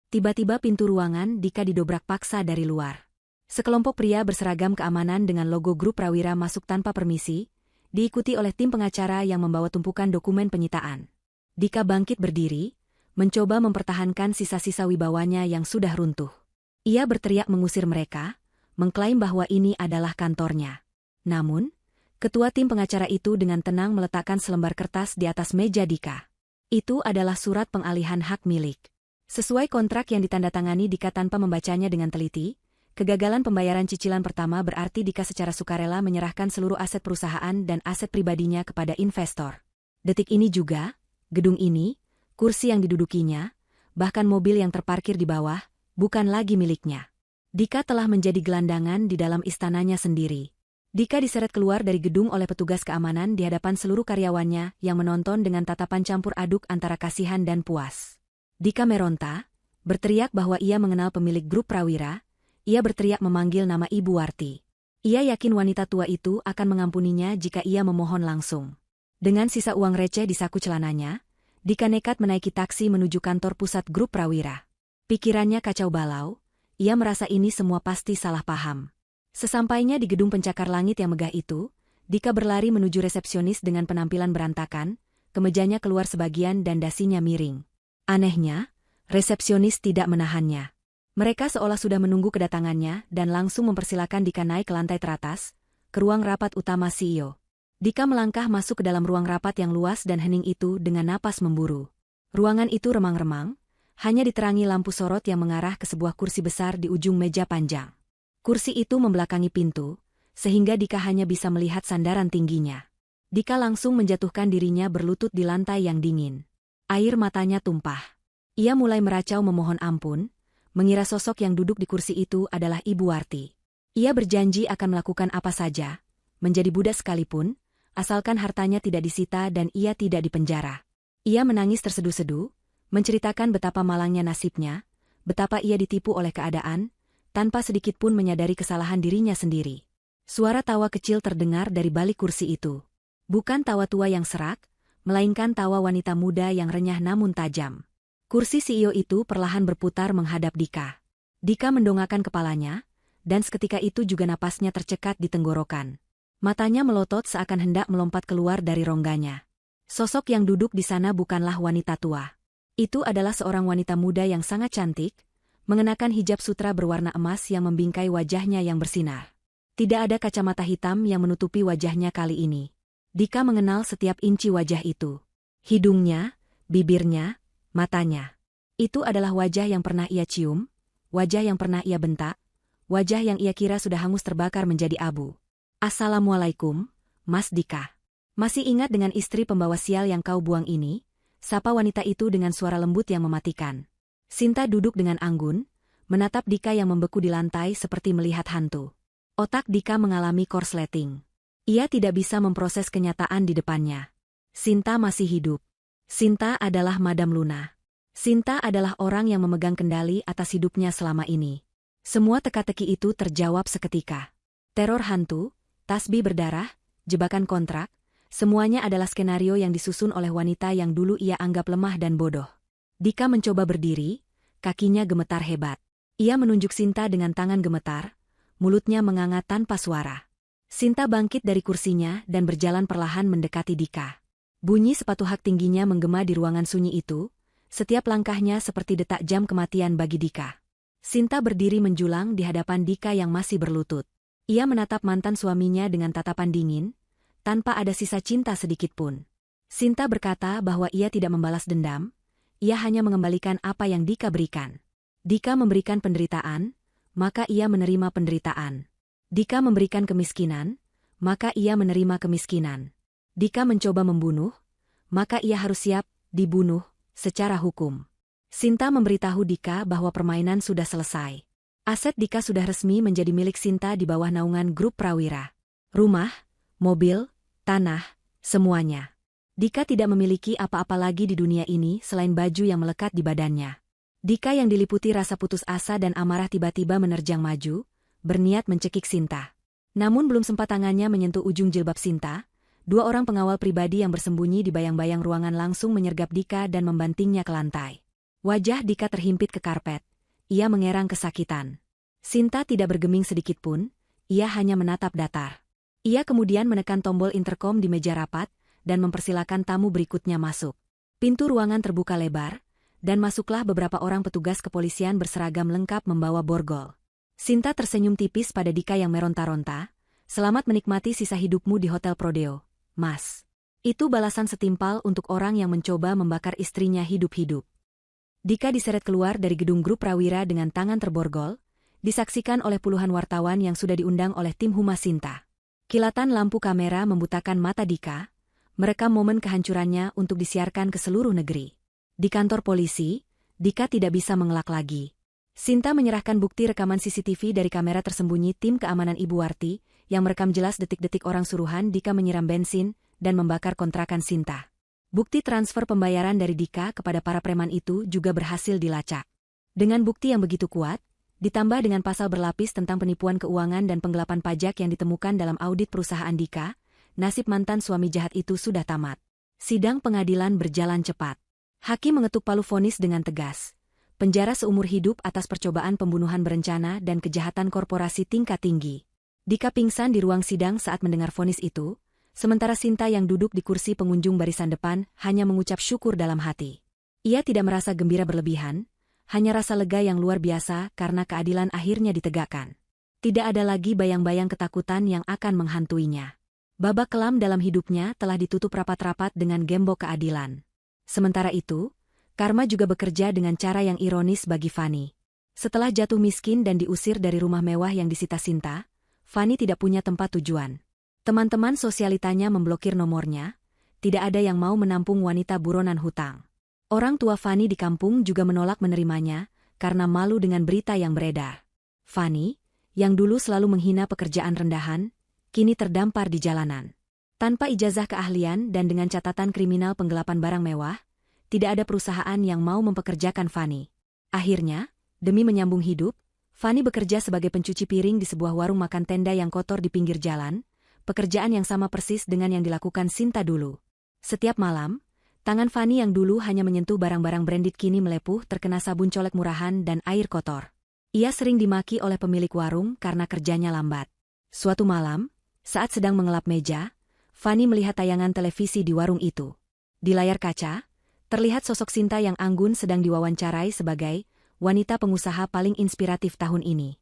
Tiba-tiba pintu ruangan Dika didobrak paksa dari luar. Sekelompok pria berseragam keamanan dengan logo grup Prawira masuk tanpa permisi, diikuti oleh tim pengacara yang membawa tumpukan dokumen penyitaan. Dika bangkit berdiri, mencoba mempertahankan sisa-sisa wibawanya yang sudah runtuh. Ia berteriak mengusir mereka, mengklaim bahwa ini adalah kantornya. Namun, ketua tim pengacara itu dengan tenang meletakkan selembar kertas di atas meja Dika. Itu adalah surat pengalihan hak milik. Sesuai kontrak yang ditandatangani Dika tanpa membacanya dengan teliti, kegagalan pembayaran cicilan pertama berarti Dika secara sukarela menyerahkan seluruh aset perusahaan dan aset pribadinya kepada investor. Detik ini juga, gedung ini, kursi yang didudukinya, bahkan mobil yang terparkir di bawah, bukan lagi miliknya. Dika telah menjadi gelandangan di dalam istananya sendiri. Dika diseret keluar dari gedung oleh petugas keamanan di hadapan seluruh karyawannya yang menonton dengan tatapan campur aduk antara kasihan dan puas. Dika meronta, berteriak bahwa ia mengenal pemilik grup Prawira, ia berteriak memanggil nama Ibu Warti. Ia yakin wanita tua itu akan mengampuninya jika ia memohon langsung. Dengan sisa uang receh di saku celananya, Dika nekat menaiki taksi menuju kantor pusat grup Prawira. Pikirannya kacau balau, ia merasa ini semua pasti salah paham. Sesampainya di gedung pencakar langit yang megah itu, Dika berlari menuju resepsionis dengan penampilan berantakan, kemejanya keluar sebagian dan dasinya miring. Anehnya, resepsionis tidak menahannya. Mereka seolah sudah menunggu kedatangannya dan langsung mempersilakan Dika naik ke lantai teratas, ke ruang rapat utama CEO. Dika melangkah masuk ke dalam ruang rapat yang luas dan hening itu dengan napas memburu. Ruangan itu remang-remang, hanya diterangi lampu sorot yang mengarah ke sebuah kursi besar di ujung meja panjang. Kursi itu membelakangi pintu, sehingga Dika hanya bisa melihat sandaran tingginya. Dika langsung menjatuhkan dirinya berlutut di lantai yang dingin. Air matanya tumpah. Ia mulai meracau memohon ampun, mengira sosok yang duduk di kursi itu adalah Ibu Warti. Ia berjanji akan melakukan apa saja, menjadi budak sekalipun, asalkan hartanya tidak disita dan ia tidak dipenjara. Ia menangis terseduh-seduh, menceritakan betapa malangnya nasibnya, betapa ia ditipu oleh keadaan, tanpa sedikit pun menyadari kesalahan dirinya sendiri. Suara tawa kecil terdengar dari balik kursi itu. Bukan tawa tua yang serak, melainkan tawa wanita muda yang renyah namun tajam. Kursi CEO itu perlahan berputar menghadap Dika. Dika mendongakkan kepalanya, dan seketika itu juga napasnya tercekat di tenggorokan. Matanya melotot seakan hendak melompat keluar dari rongganya. Sosok yang duduk di sana bukanlah wanita tua. Itu adalah seorang wanita muda yang sangat cantik, mengenakan hijab sutra berwarna emas yang membingkai wajahnya yang bersinar. Tidak ada kacamata hitam yang menutupi wajahnya kali ini. Dika mengenal setiap inci wajah itu. Hidungnya, bibirnya, matanya. Itu adalah wajah yang pernah ia cium, wajah yang pernah ia bentak, wajah yang ia kira sudah hangus terbakar menjadi abu. Assalamualaikum, Mas Dika. Masih ingat dengan istri pembawa sial yang kau buang ini? Sapa wanita itu dengan suara lembut yang mematikan. Sinta duduk dengan anggun, menatap Dika yang membeku di lantai seperti melihat hantu. Otak Dika mengalami korsleting. Ia tidak bisa memproses kenyataan di depannya. Sinta masih hidup. Sinta adalah Madam Luna. Sinta adalah orang yang memegang kendali atas hidupnya selama ini. Semua teka-teki itu terjawab seketika. Teror hantu, tasbih berdarah, jebakan kontrak, semuanya adalah skenario yang disusun oleh wanita yang dulu ia anggap lemah dan bodoh. Dika mencoba berdiri, kakinya gemetar hebat. Ia menunjuk Sinta dengan tangan gemetar, mulutnya menganga tanpa suara. Sinta bangkit dari kursinya dan berjalan perlahan mendekati Dika. Bunyi sepatu hak tingginya menggema di ruangan sunyi itu, setiap langkahnya seperti detak jam kematian bagi Dika. Sinta berdiri menjulang di hadapan Dika yang masih berlutut. Ia menatap mantan suaminya dengan tatapan dingin, tanpa ada sisa cinta sedikitpun. Sinta berkata bahwa ia tidak membalas dendam, ia hanya mengembalikan apa yang Dika berikan. Dika memberikan penderitaan, maka ia menerima penderitaan. Dika memberikan kemiskinan, maka ia menerima kemiskinan. Dika mencoba membunuh, maka ia harus siap dibunuh secara hukum. Sinta memberitahu Dika bahwa permainan sudah selesai. Aset Dika sudah resmi menjadi milik Sinta di bawah naungan grup Prawira. Rumah, mobil, tanah, semuanya. Dika tidak memiliki apa-apa lagi di dunia ini selain baju yang melekat di badannya. Dika yang diliputi rasa putus asa dan amarah tiba-tiba menerjang maju, berniat mencekik Sinta. Namun belum sempat tangannya menyentuh ujung jilbab Sinta, dua orang pengawal pribadi yang bersembunyi di bayang-bayang ruangan langsung menyergap Dika dan membantingnya ke lantai. Wajah Dika terhimpit ke karpet. Ia mengerang kesakitan. Sinta tidak bergeming sedikitpun, ia hanya menatap datar. Ia kemudian menekan tombol interkom di meja rapat, dan mempersilakan tamu berikutnya masuk. Pintu ruangan terbuka lebar, dan masuklah beberapa orang petugas kepolisian berseragam lengkap membawa borgol. Sinta tersenyum tipis pada Dika yang meronta-ronta, "Selamat menikmati sisa hidupmu di Hotel Prodeo, Mas." Itu balasan setimpal untuk orang yang mencoba membakar istrinya hidup-hidup. Dika diseret keluar dari gedung grup Prawira dengan tangan terborgol, disaksikan oleh puluhan wartawan yang sudah diundang oleh tim humas Sinta. Kilatan lampu kamera membutakan mata Dika, merekam momen kehancurannya untuk disiarkan ke seluruh negeri. Di kantor polisi, Dika tidak bisa mengelak lagi. Sinta menyerahkan bukti rekaman CCTV dari kamera tersembunyi tim keamanan Ibu Warti, yang merekam jelas detik-detik orang suruhan Dika menyiram bensin dan membakar kontrakan Sinta. Bukti transfer pembayaran dari Dika kepada para preman itu juga berhasil dilacak. Dengan bukti yang begitu kuat, ditambah dengan pasal berlapis tentang penipuan keuangan dan penggelapan pajak yang ditemukan dalam audit perusahaan Dika, nasib mantan suami jahat itu sudah tamat. Sidang pengadilan berjalan cepat. Hakim mengetuk palu vonis dengan tegas. Penjara seumur hidup atas percobaan pembunuhan berencana dan kejahatan korporasi tingkat tinggi. Dika pingsan di ruang sidang saat mendengar vonis itu, sementara Sinta yang duduk di kursi pengunjung barisan depan hanya mengucap syukur dalam hati. Ia tidak merasa gembira berlebihan, hanya rasa lega yang luar biasa karena keadilan akhirnya ditegakkan. Tidak ada lagi bayang-bayang ketakutan yang akan menghantuinya. Babak kelam dalam hidupnya telah ditutup rapat-rapat dengan gembok keadilan. Sementara itu, karma juga bekerja dengan cara yang ironis bagi Fanny. Setelah jatuh miskin dan diusir dari rumah mewah yang disita Sinta, Fanny tidak punya tempat tujuan. Teman-teman sosialitanya memblokir nomornya, tidak ada yang mau menampung wanita buronan hutang. Orang tua Fanny di kampung juga menolak menerimanya, karena malu dengan berita yang beredar. Fanny, yang dulu selalu menghina pekerjaan rendahan, kini terdampar di jalanan. Tanpa ijazah keahlian dan dengan catatan kriminal penggelapan barang mewah, tidak ada perusahaan yang mau mempekerjakan Fanny. Akhirnya, demi menyambung hidup, Fanny bekerja sebagai pencuci piring di sebuah warung makan tenda yang kotor di pinggir jalan, pekerjaan yang sama persis dengan yang dilakukan Sinta dulu. Setiap malam, tangan Fanny yang dulu hanya menyentuh barang-barang branded kini melepuh terkena sabun colek murahan dan air kotor. Ia sering dimaki oleh pemilik warung karena kerjanya lambat. Suatu malam, Saat sedang mengelap meja, Fanny melihat tayangan televisi di warung itu. Di layar kaca, terlihat sosok Sinta yang anggun sedang diwawancarai sebagai wanita pengusaha paling inspiratif tahun ini.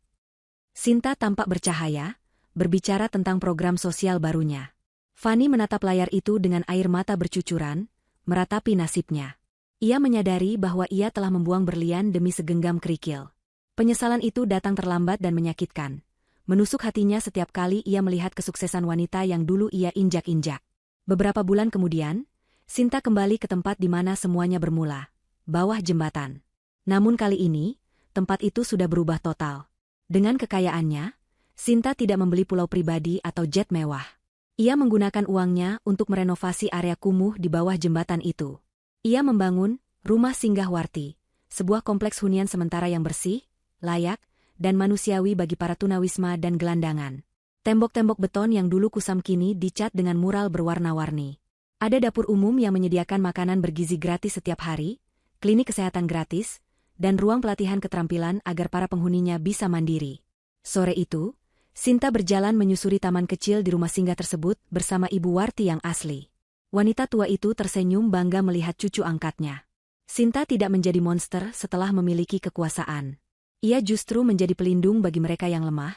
Sinta tampak bercahaya, berbicara tentang program sosial barunya. Fanny menatap layar itu dengan air mata bercucuran, meratapi nasibnya. Ia menyadari bahwa ia telah membuang berlian demi segenggam kerikil. Penyesalan itu datang terlambat dan menyakitkan. Menusuk hatinya setiap kali ia melihat kesuksesan wanita yang dulu ia injak-injak. Beberapa bulan kemudian, Sinta kembali ke tempat di mana semuanya bermula, bawah jembatan. Namun kali ini, tempat itu sudah berubah total. Dengan kekayaannya, Sinta tidak membeli pulau pribadi atau jet mewah. Ia menggunakan uangnya untuk merenovasi area kumuh di bawah jembatan itu. Ia membangun rumah singgahwarti, sebuah kompleks hunian sementara yang bersih, layak, dan manusiawi bagi para tunawisma dan gelandangan. Tembok-tembok beton yang dulu kusam kini dicat dengan mural berwarna-warni. Ada dapur umum yang menyediakan makanan bergizi gratis setiap hari, klinik kesehatan gratis, dan ruang pelatihan keterampilan agar para penghuninya bisa mandiri. Sore itu, Sinta berjalan menyusuri taman kecil di rumah singgah tersebut bersama Ibu Warti yang asli. Wanita tua itu tersenyum bangga melihat cucu angkatnya. Sinta tidak menjadi monster setelah memiliki kekuasaan. Ia justru menjadi pelindung bagi mereka yang lemah,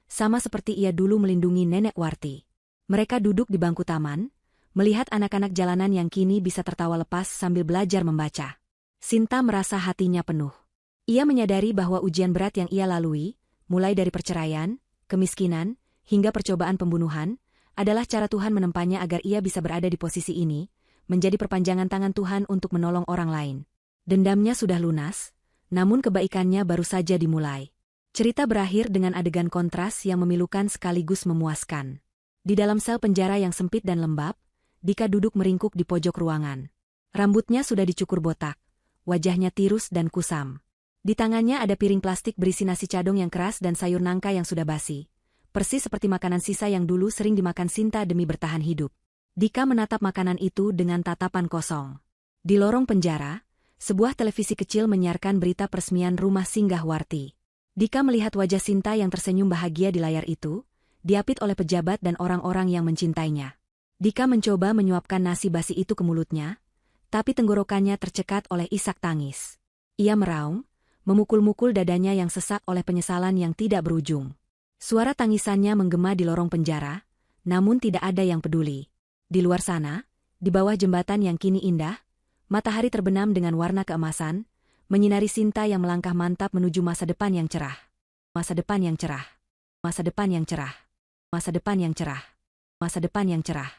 sama seperti ia dulu melindungi Nenek Warti. Mereka duduk di bangku taman, melihat anak-anak jalanan yang kini bisa tertawa lepas sambil belajar membaca. Sinta merasa hatinya penuh. Ia menyadari bahwa ujian berat yang ia lalui, mulai dari perceraian, kemiskinan, hingga percobaan pembunuhan, adalah cara Tuhan menempanya agar ia bisa berada di posisi ini, menjadi perpanjangan tangan Tuhan untuk menolong orang lain. Dendamnya sudah lunas, namun kebaikannya baru saja dimulai. Cerita berakhir dengan adegan kontras yang memilukan sekaligus memuaskan. Di dalam sel penjara yang sempit dan lembab, Dika duduk meringkuk di pojok ruangan. Rambutnya sudah dicukur botak, wajahnya tirus dan kusam. Di tangannya ada piring plastik berisi nasi cadong yang keras dan sayur nangka yang sudah basi. Persis seperti makanan sisa yang dulu sering dimakan Sinta demi bertahan hidup. Dika menatap makanan itu dengan tatapan kosong. Di lorong penjara, sebuah televisi kecil menyiarkan berita peresmian rumah singgah Warti. Dika melihat wajah Sinta yang tersenyum bahagia di layar itu, diapit oleh pejabat dan orang-orang yang mencintainya. Dika mencoba menyuapkan nasi basi itu ke mulutnya, tapi tenggorokannya tercekat oleh isak tangis. Ia meraung, memukul-mukul dadanya yang sesak oleh penyesalan yang tidak berujung. Suara tangisannya menggema di lorong penjara, namun tidak ada yang peduli. Di luar sana, di bawah jembatan yang kini indah, matahari terbenam dengan warna keemasan, menyinari Sinta yang melangkah mantap menuju masa depan yang cerah. Masa depan yang cerah. Masa depan yang cerah. Masa depan yang cerah. Masa depan yang cerah.